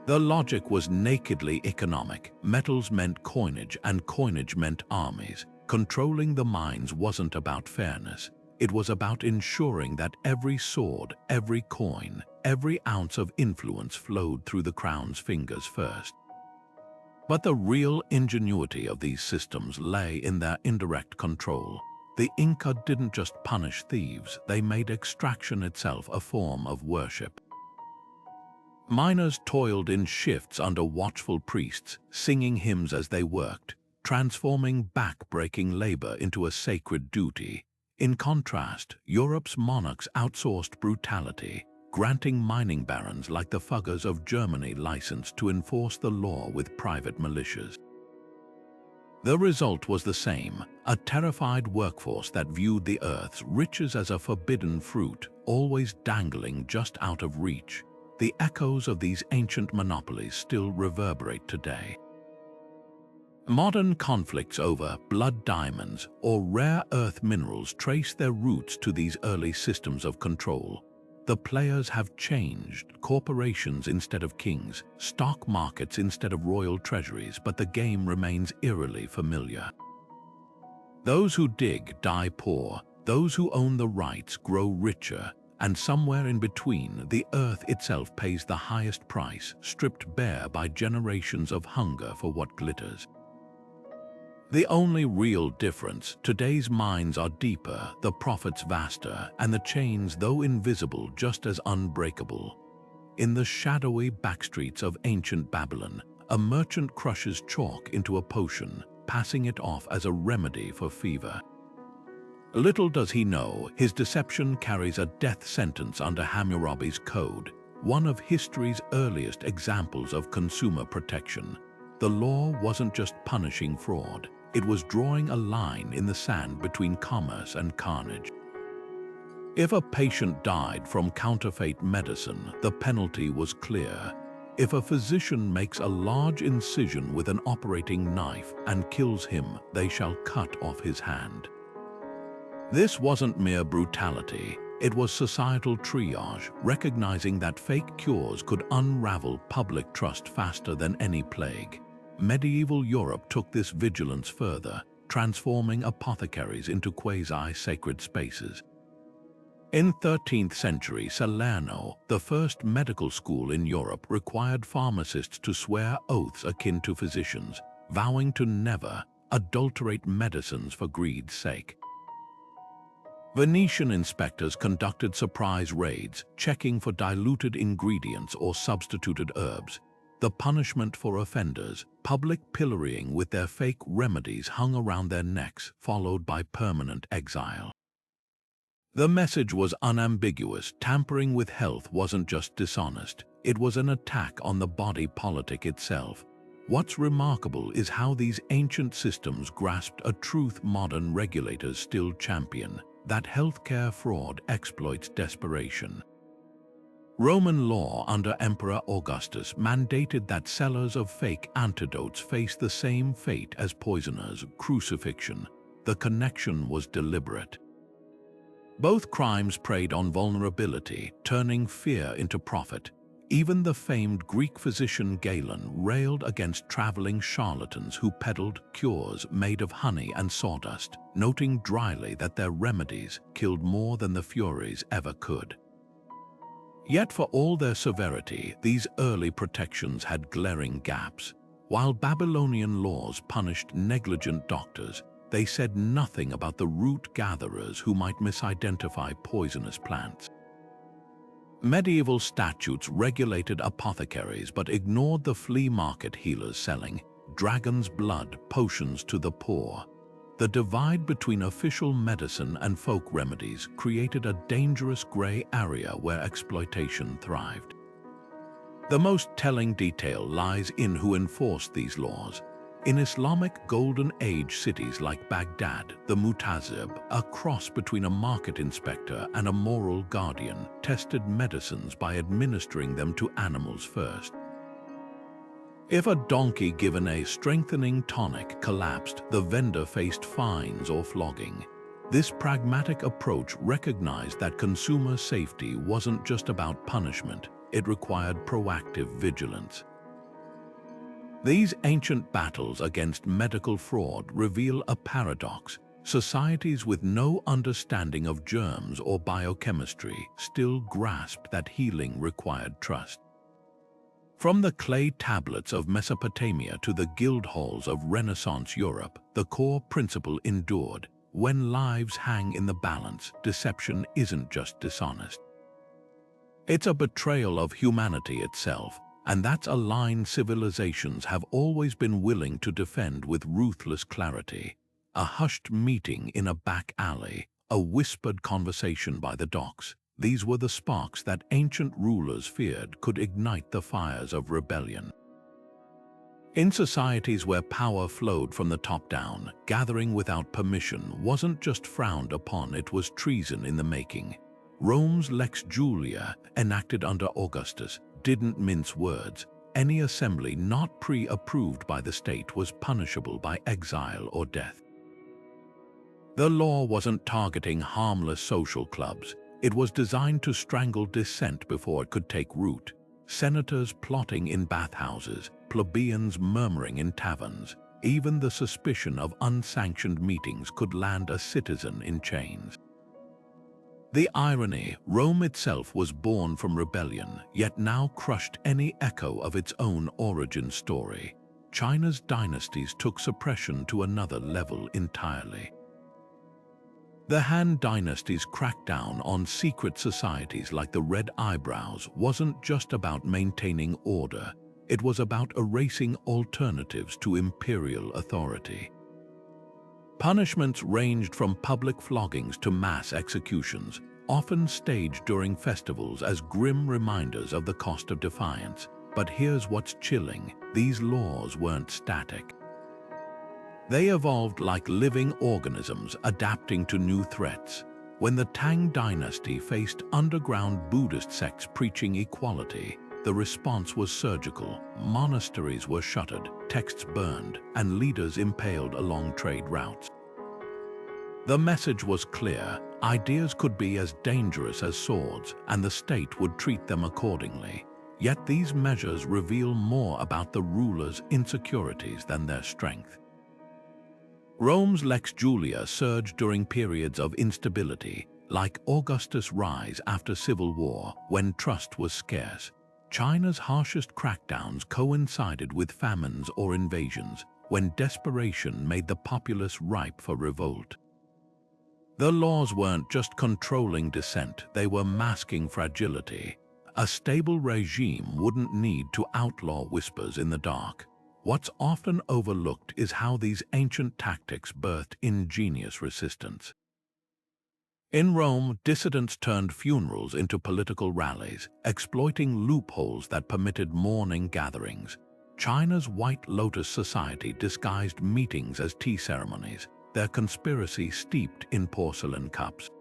The logic was nakedly economic. Metals meant coinage, and coinage meant armies. Controlling the mines wasn't about fairness. It was about ensuring that every sword, every coin, every ounce of influence flowed through the crown's fingers first. But the real ingenuity of these systems lay in their indirect control. The Inca didn't just punish thieves, they made extraction itself a form of worship. Miners toiled in shifts under watchful priests, singing hymns as they worked, transforming back-breaking labor into a sacred duty. In contrast, Europe's monarchs outsourced brutality, granting mining barons like the Fuggers of Germany license to enforce the law with private militias. The result was the same, a terrified workforce that viewed the earth's riches as a forbidden fruit, always dangling just out of reach. The echoes of these ancient monopolies still reverberate today. Modern conflicts over blood diamonds or rare earth minerals trace their roots to these early systems of control. The players have changed, corporations instead of kings, stock markets instead of royal treasuries, but the game remains eerily familiar. Those who dig die poor, those who own the rights grow richer, and somewhere in between, the earth itself pays the highest price, stripped bare by generations of hunger for what glitters. The only real difference, today's mines are deeper, the profits vaster, and the chains, though invisible, just as unbreakable. In the shadowy backstreets of ancient Babylon, a merchant crushes chalk into a potion, passing it off as a remedy for fever. Little does he know, his deception carries a death sentence under Hammurabi's code, one of history's earliest examples of consumer protection. The law wasn't just punishing fraud. It was drawing a line in the sand between commerce and carnage. If a patient died from counterfeit medicine, the penalty was clear: If a physician makes a large incision with an operating knife and kills him, they shall cut off his hand. This wasn't mere brutality, it was societal triage, recognizing that fake cures could unravel public trust faster than any plague. Medieval Europe took this vigilance further, transforming apothecaries into quasi-sacred spaces. In 13th century Salerno, the first medical school in Europe required pharmacists to swear oaths akin to physicians, vowing to never adulterate medicines for greed's sake. Venetian inspectors conducted surprise raids, checking for diluted ingredients or substituted herbs. The punishment for offenders, public pillorying with their fake remedies hung around their necks, followed by permanent exile. The message was unambiguous. Tampering with health wasn't just dishonest, it was an attack on the body politic itself. What's remarkable is how these ancient systems grasped a truth modern regulators still champion, that healthcare fraud exploits desperation. Roman law under Emperor Augustus mandated that sellers of fake antidotes face the same fate as poisoners, crucifixion. The connection was deliberate. Both crimes preyed on vulnerability, turning fear into profit. Even the famed Greek physician Galen railed against traveling charlatans who peddled cures made of honey and sawdust, noting dryly that their remedies killed more than the Furies ever could. Yet for all their severity, these early protections had glaring gaps. While Babylonian laws punished negligent doctors, they said nothing about the root gatherers who might misidentify poisonous plants. Medieval statutes regulated apothecaries but ignored the flea market healers selling dragon's blood potions to the poor. The divide between official medicine and folk remedies created a dangerous gray area where exploitation thrived. The most telling detail lies in who enforced these laws. In Islamic Golden Age cities like Baghdad, the Mutazib, a cross between a market inspector and a moral guardian, tested medicines by administering them to animals first. If a donkey given a strengthening tonic collapsed, the vendor faced fines or flogging. This pragmatic approach recognized that consumer safety wasn't just about punishment, it required proactive vigilance. These ancient battles against medical fraud reveal a paradox. Societies with no understanding of germs or biochemistry still grasped that healing required trust. From the clay tablets of Mesopotamia to the guild halls of Renaissance Europe, the core principle endured. When lives hang in the balance, deception isn't just dishonest. It's a betrayal of humanity itself. And that's a line civilizations have always been willing to defend with ruthless clarity. A hushed meeting in a back alley, a whispered conversation by the docks. These were the sparks that ancient rulers feared could ignite the fires of rebellion. In societies where power flowed from the top down, gathering without permission wasn't just frowned upon, it was treason in the making. Rome's Lex Julia, enacted under Augustus, didn't mince words. Any assembly not pre-approved by the state was punishable by exile or death. The law wasn't targeting harmless social clubs. It was designed to strangle dissent before it could take root. Senators plotting in bathhouses, plebeians murmuring in taverns. Even the suspicion of unsanctioned meetings could land a citizen in chains. The irony, Rome itself was born from rebellion, yet now crushed any echo of its own origin story. China's dynasties took suppression to another level entirely. The Han dynasty's crackdown on secret societies like the Red Eyebrows wasn't just about maintaining order, it was about erasing alternatives to imperial authority. Punishments ranged from public floggings to mass executions, often staged during festivals as grim reminders of the cost of defiance. But here's what's chilling: these laws weren't static. They evolved like living organisms, adapting to new threats. When the Tang dynasty faced underground Buddhist sects preaching equality, the response was surgical. Monasteries were shuttered, texts burned, and leaders impaled along trade routes. The message was clear: ideas could be as dangerous as swords, and the state would treat them accordingly. Yet these measures reveal more about the rulers' insecurities than their strength. Rome's Lex Julia surged during periods of instability, like Augustus' rise after civil war, when trust was scarce. China's harshest crackdowns coincided with famines or invasions, when desperation made the populace ripe for revolt. The laws weren't just controlling dissent, they were masking fragility. A stable regime wouldn't need to outlaw whispers in the dark. What's often overlooked is how these ancient tactics birthed ingenious resistance. In Rome, dissidents turned funerals into political rallies, exploiting loopholes that permitted mourning gatherings. China's White Lotus Society disguised meetings as tea ceremonies, their conspiracy steeped in porcelain cups.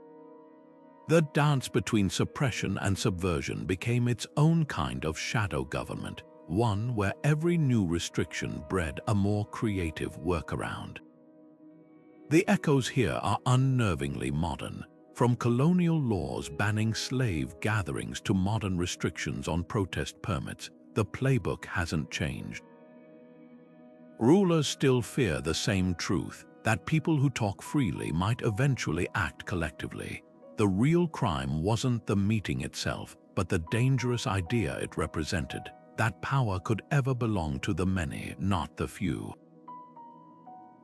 The dance between suppression and subversion became its own kind of shadow government, one where every new restriction bred a more creative workaround. The echoes here are unnervingly modern, from colonial laws banning slave gatherings to modern restrictions on protest permits. The playbook hasn't changed. Rulers still fear the same truth, that people who talk freely might eventually act collectively. The real crime wasn't the meeting itself, but the dangerous idea it represented, that power could ever belong to the many, not the few.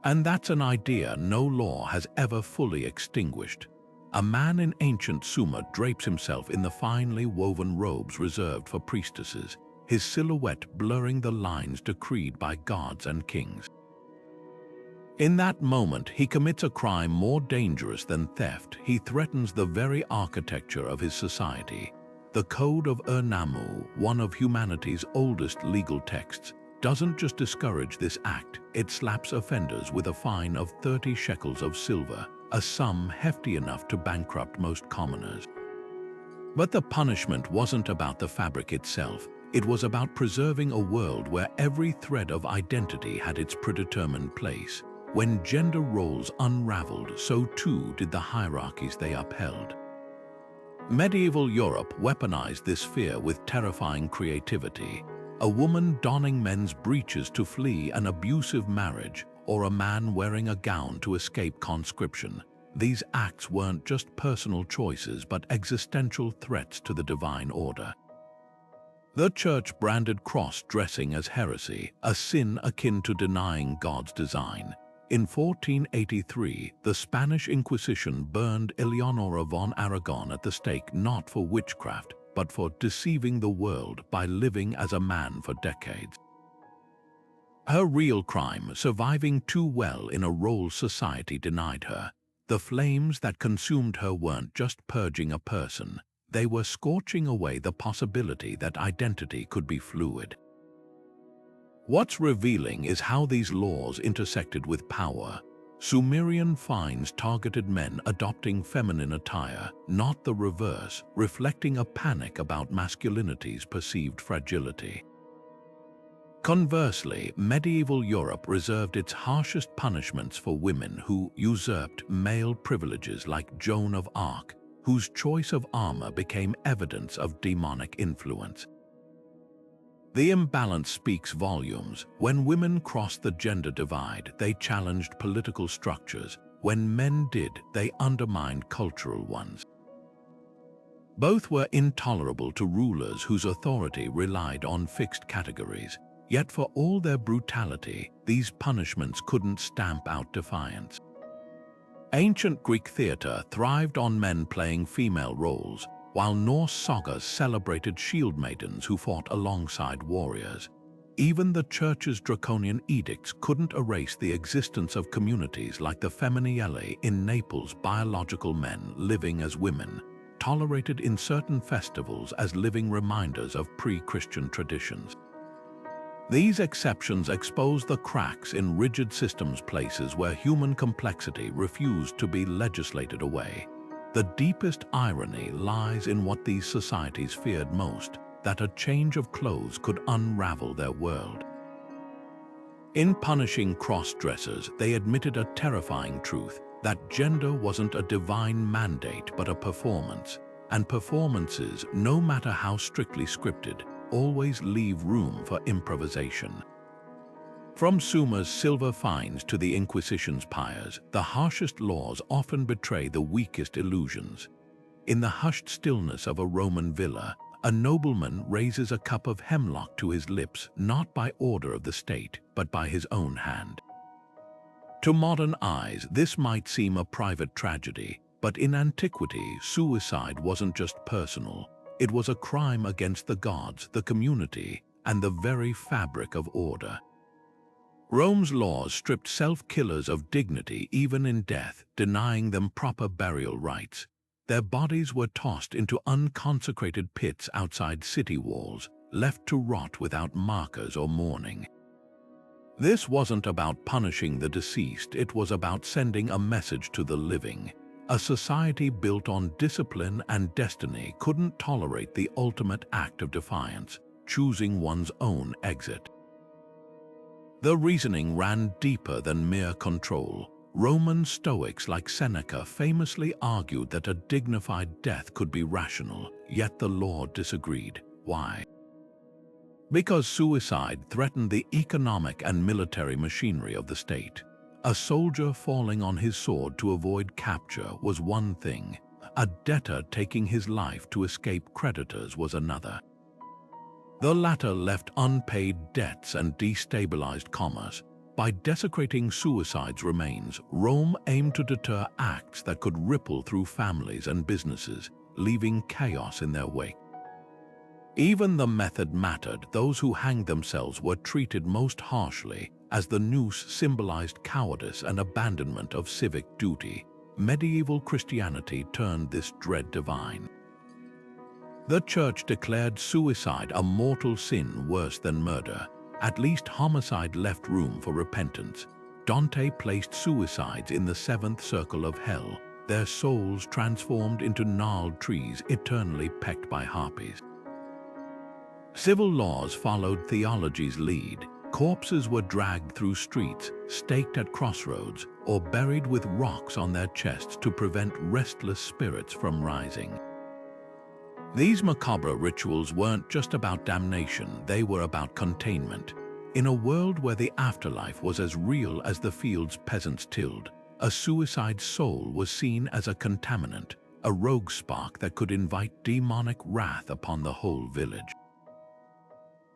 And that's an idea no law has ever fully extinguished. A man in ancient Sumer drapes himself in the finely woven robes reserved for priestesses, his silhouette blurring the lines decreed by gods and kings. In that moment, he commits a crime more dangerous than theft. He threatens the very architecture of his society. The Code of Ur-Nammu, one of humanity's oldest legal texts, doesn't just discourage this act, it slaps offenders with a fine of 30 shekels of silver, a sum hefty enough to bankrupt most commoners. But the punishment wasn't about the fabric itself. It was about preserving a world where every thread of identity had its predetermined place. When gender roles unraveled, so too did the hierarchies they upheld. Medieval Europe weaponized this fear with terrifying creativity. A woman donning men's breeches to flee an abusive marriage, or a man wearing a gown to escape conscription. These acts weren't just personal choices, but existential threats to the divine order. The Church branded cross-dressing as heresy, a sin akin to denying God's design. In 1483, the Spanish Inquisition burned Eleonora von Aragon at the stake not for witchcraft, but for deceiving the world by living as a man for decades. Her real crime, surviving too well in a role society denied her. The flames that consumed her weren't just purging a person, they were scorching away the possibility that identity could be fluid. What's revealing is how these laws intersected with power. Sumerian finds targeted men adopting feminine attire, not the reverse, reflecting a panic about masculinity's perceived fragility. Conversely, medieval Europe reserved its harshest punishments for women who usurped male privileges, like Joan of Arc, whose choice of armor became evidence of demonic influence. The imbalance speaks volumes. When women crossed the gender divide, they challenged political structures. When men did, they undermined cultural ones. Both were intolerable to rulers whose authority relied on fixed categories. Yet for all their brutality, these punishments couldn't stamp out defiance. Ancient Greek theater thrived on men playing female roles, while Norse sagas celebrated shield maidens who fought alongside warriors. Even the Church's draconian edicts couldn't erase the existence of communities like the Femminile in Naples. Biological men living as women, tolerated in certain festivals as living reminders of pre-Christian traditions. These exceptions expose the cracks in rigid systems, places where human complexity refused to be legislated away. The deepest irony lies in what these societies feared most: that a change of clothes could unravel their world. In punishing cross-dressers, they admitted a terrifying truth, that gender wasn't a divine mandate but a performance, and performances, no matter how strictly scripted, always leave room for improvisation. From Suma's silver fines to the Inquisition's pyres, the harshest laws often betray the weakest illusions. In the hushed stillness of a Roman villa, a nobleman raises a cup of hemlock to his lips not by order of the state, but by his own hand. To modern eyes, this might seem a private tragedy, but in antiquity, suicide wasn't just personal. It was a crime against the gods, the community, and the very fabric of order. Rome's laws stripped self-killers of dignity even in death, denying them proper burial rites. Their bodies were tossed into unconsecrated pits outside city walls, left to rot without markers or mourning. This wasn't about punishing the deceased, it was about sending a message to the living. A society built on discipline and destiny couldn't tolerate the ultimate act of defiance, choosing one's own exit. The reasoning ran deeper than mere control. Roman Stoics like Seneca famously argued that a dignified death could be rational, yet the law disagreed. Why? Because suicide threatened the economic and military machinery of the state. A soldier falling on his sword to avoid capture was one thing. A debtor taking his life to escape creditors was another. The latter left unpaid debts and destabilized commerce. By desecrating suicide's remains, Rome aimed to deter acts that could ripple through families and businesses, leaving chaos in their wake. Even the method mattered. Those who hanged themselves were treated most harshly, as the noose symbolized cowardice and abandonment of civic duty. Medieval Christianity turned this dread divine. The Church declared suicide a mortal sin worse than murder. At least homicide left room for repentance. Dante placed suicides in the seventh circle of hell, their souls transformed into gnarled trees eternally pecked by harpies. Civil laws followed theology's lead. Corpses were dragged through streets, staked at crossroads, or buried with rocks on their chests to prevent restless spirits from rising. These macabre rituals weren't just about damnation, they were about containment. In a world where the afterlife was as real as the fields peasants tilled, a suicide soul was seen as a contaminant, a rogue spark that could invite demonic wrath upon the whole village.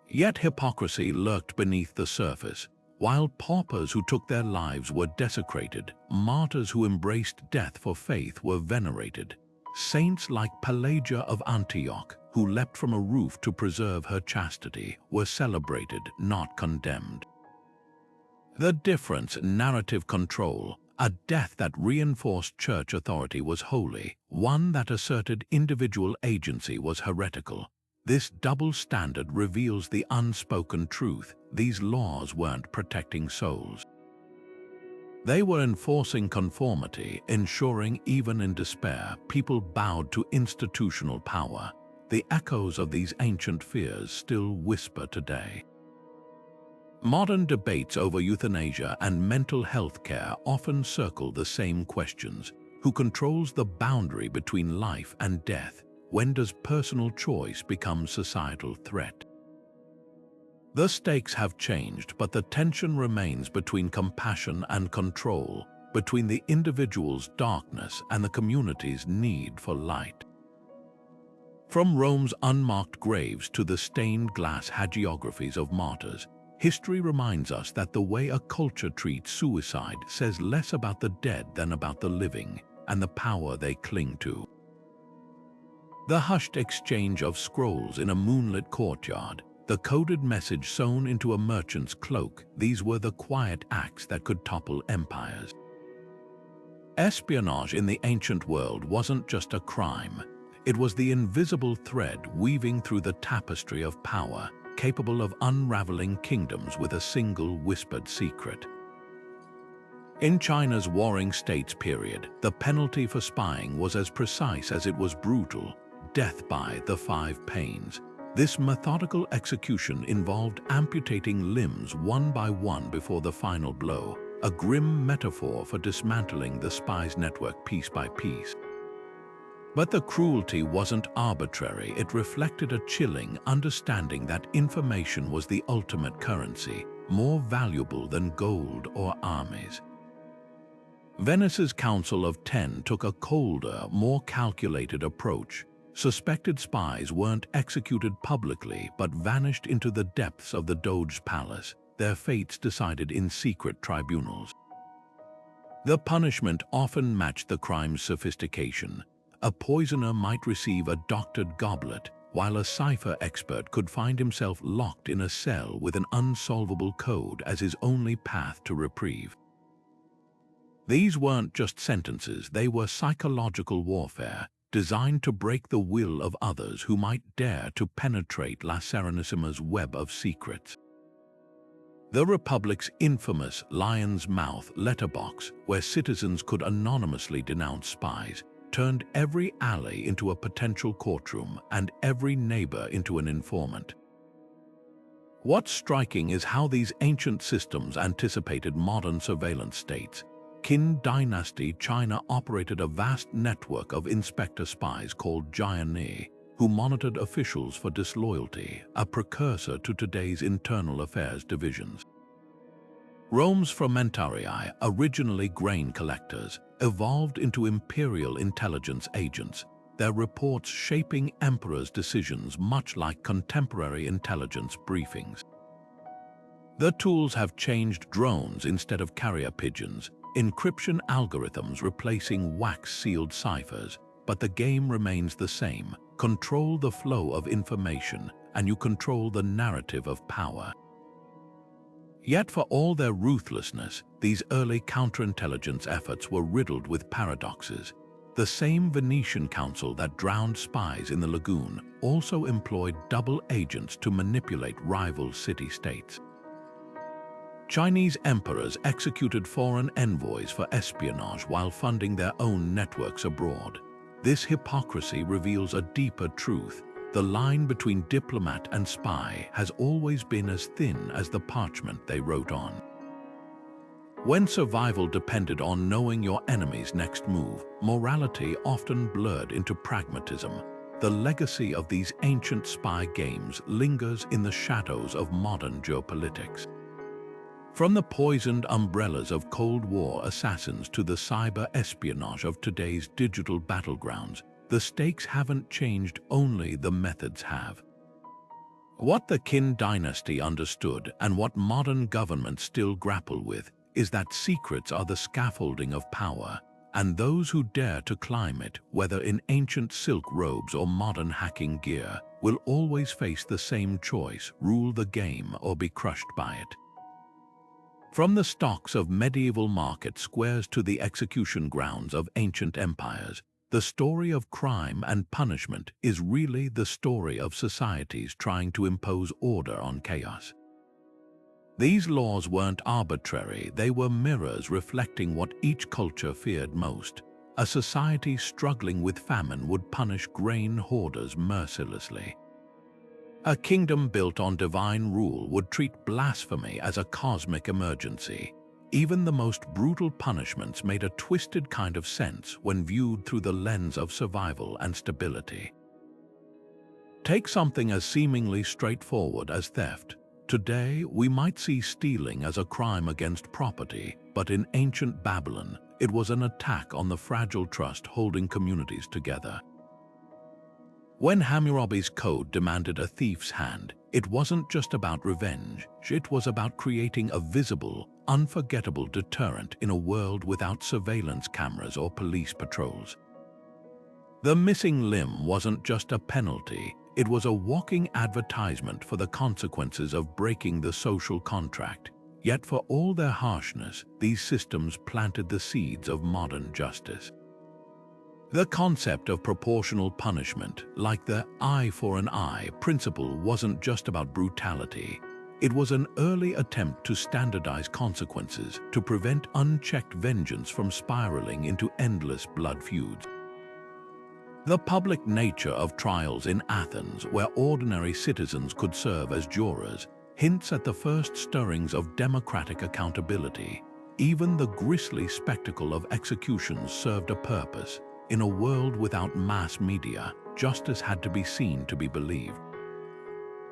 Yet hypocrisy lurked beneath the surface. While paupers who took their lives were desecrated, martyrs who embraced death for faith were venerated. Saints like Pelagia of Antioch, who leapt from a roof to preserve her chastity, were celebrated, not condemned. The difference: narrative control. A death that reinforced church authority was holy, one that asserted individual agency was heretical. This double standard reveals the unspoken truth: these laws weren't protecting souls. They were enforcing conformity, ensuring even in despair, people bowed to institutional power. The echoes of these ancient fears still whisper today. Modern debates over euthanasia and mental health care often circle the same questions. Who controls the boundary between life and death? When does personal choice become societal threat? The stakes have changed, but the tension remains between compassion and control, between the individual's darkness and the community's need for light. From Rome's unmarked graves to the stained glass hagiographies of martyrs, history reminds us that the way a culture treats suicide says less about the dead than about the living and the power they cling to. The hushed exchange of scrolls in a moonlit courtyard, the coded message sewn into a merchant's cloak, these were the quiet acts that could topple empires. Espionage in the ancient world wasn't just a crime. It was the invisible thread weaving through the tapestry of power, capable of unraveling kingdoms with a single whispered secret. In China's Warring States period, the penalty for spying was as precise as it was brutal: death by the 5 pains. This methodical execution involved amputating limbs one by one before the final blow, a grim metaphor for dismantling the spy's network piece by piece. But the cruelty wasn't arbitrary. It reflected a chilling understanding that information was the ultimate currency, more valuable than gold or armies. Venice's Council of Ten took a colder, more calculated approach. Suspected spies weren't executed publicly but vanished into the depths of the Doge's palace, their fates decided in secret tribunals. The punishment often matched the crime's sophistication. A poisoner might receive a doctored goblet, while a cipher expert could find himself locked in a cell with an unsolvable code as his only path to reprieve. These weren't just sentences, they were psychological warfare, designed to break the will of others who might dare to penetrate La Serenissimi's web of secrets. The Republic's infamous Lion's Mouth letterbox, where citizens could anonymously denounce spies, turned every alley into a potential courtroom and every neighbor into an informant. What's striking is how these ancient systems anticipated modern surveillance states. Qin Dynasty China operated a vast network of inspector spies called Jianni, who monitored officials for disloyalty, a precursor to today's internal affairs divisions. Rome's frumentarii, originally grain collectors, evolved into imperial intelligence agents, their reports shaping emperors' decisions much like contemporary intelligence briefings. The tools have changed: drones instead of carrier pigeons, encryption algorithms replacing wax-sealed ciphers, but the game remains the same. Control the flow of information, and you control the narrative of power. Yet for all their ruthlessness, these early counterintelligence efforts were riddled with paradoxes. The same Venetian council that drowned spies in the lagoon also employed double agents to manipulate rival city-states. Chinese emperors executed foreign envoys for espionage while funding their own networks abroad. This hypocrisy reveals a deeper truth. The line between diplomat and spy has always been as thin as the parchment they wrote on. When survival depended on knowing your enemy's next move, morality often blurred into pragmatism. The legacy of these ancient spy games lingers in the shadows of modern geopolitics. From the poisoned umbrellas of Cold War assassins to the cyber espionage of today's digital battlegrounds, the stakes haven't changed, only the methods have. What the Qin dynasty understood, and what modern governments still grapple with, is that secrets are the scaffolding of power, and those who dare to climb it, whether in ancient silk robes or modern hacking gear, will always face the same choice: rule the game or be crushed by it. From the stocks of medieval market squares to the execution grounds of ancient empires, the story of crime and punishment is really the story of societies trying to impose order on chaos. These laws weren't arbitrary, they were mirrors reflecting what each culture feared most. A society struggling with famine would punish grain hoarders mercilessly. A kingdom built on divine rule would treat blasphemy as a cosmic emergency. Even the most brutal punishments made a twisted kind of sense when viewed through the lens of survival and stability. Take something as seemingly straightforward as theft. Today, we might see stealing as a crime against property, but in ancient Babylon, it was an attack on the fragile trust holding communities together. When Hammurabi's code demanded a thief's hand, it wasn't just about revenge, it was about creating a visible, unforgettable deterrent in a world without surveillance cameras or police patrols. The missing limb wasn't just a penalty, it was a walking advertisement for the consequences of breaking the social contract. Yet for all their harshness, these systems planted the seeds of modern justice. The concept of proportional punishment, like the eye for an eye principle, wasn't just about brutality. It was an early attempt to standardize consequences, to prevent unchecked vengeance from spiraling into endless blood feuds. The public nature of trials in Athens, where ordinary citizens could serve as jurors, hints at the first stirrings of democratic accountability. Even the grisly spectacle of executions served a purpose. In a world without mass media, justice had to be seen to be believed.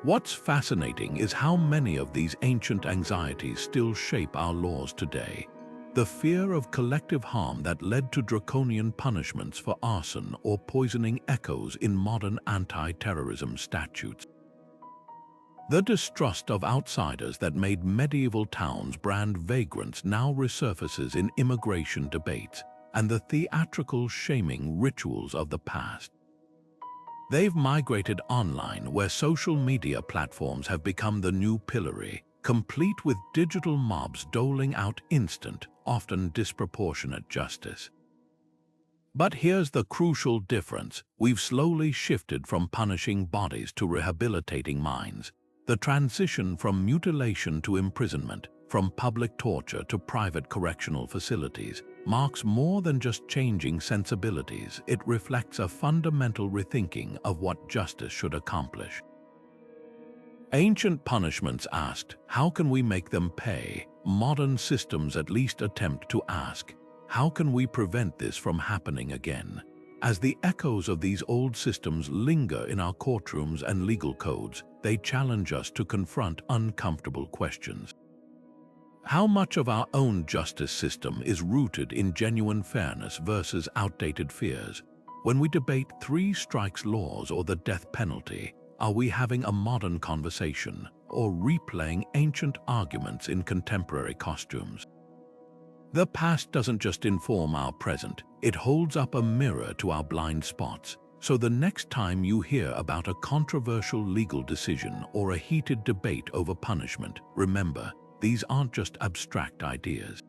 What's fascinating is how many of these ancient anxieties still shape our laws today. The fear of collective harm that led to draconian punishments for arson or poisoning echoes in modern anti-terrorism statutes. The distrust of outsiders that made medieval towns brand vagrants now resurfaces in immigration debates and the theatrical shaming rituals of the past. They've migrated online, where social media platforms have become the new pillory, complete with digital mobs doling out instant, often disproportionate justice. But here's the crucial difference. We've slowly shifted from punishing bodies to rehabilitating minds. The transition from mutilation to imprisonment, from public torture to private correctional facilities, marks more than just changing sensibilities. It reflects a fundamental rethinking of what justice should accomplish. Ancient punishments asked, how can we make them pay? Modern systems at least attempt to ask, how can we prevent this from happening again? As the echoes of these old systems linger in our courtrooms and legal codes, they challenge us to confront uncomfortable questions. How much of our own justice system is rooted in genuine fairness versus outdated fears? When we debate three strikes laws or the death penalty, are we having a modern conversation or replaying ancient arguments in contemporary costumes? The past doesn't just inform our present, it holds up a mirror to our blind spots. So the next time you hear about a controversial legal decision or a heated debate over punishment, remember, these aren't just abstract ideas.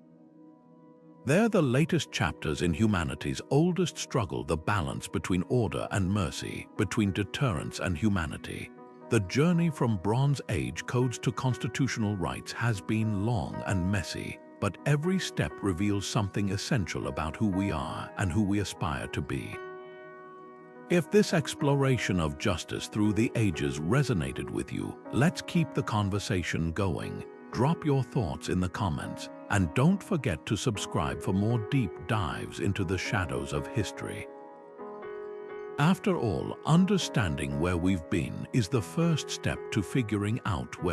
They're the latest chapters in humanity's oldest struggle, the balance between order and mercy, between deterrence and humanity. The journey from Bronze Age codes to constitutional rights has been long and messy, but every step reveals something essential about who we are and who we aspire to be. If this exploration of justice through the ages resonated with you, let's keep the conversation going. Drop your thoughts in the comments, and don't forget to subscribe for more deep dives into the shadows of history. After all, understanding where we've been is the first step to figuring out where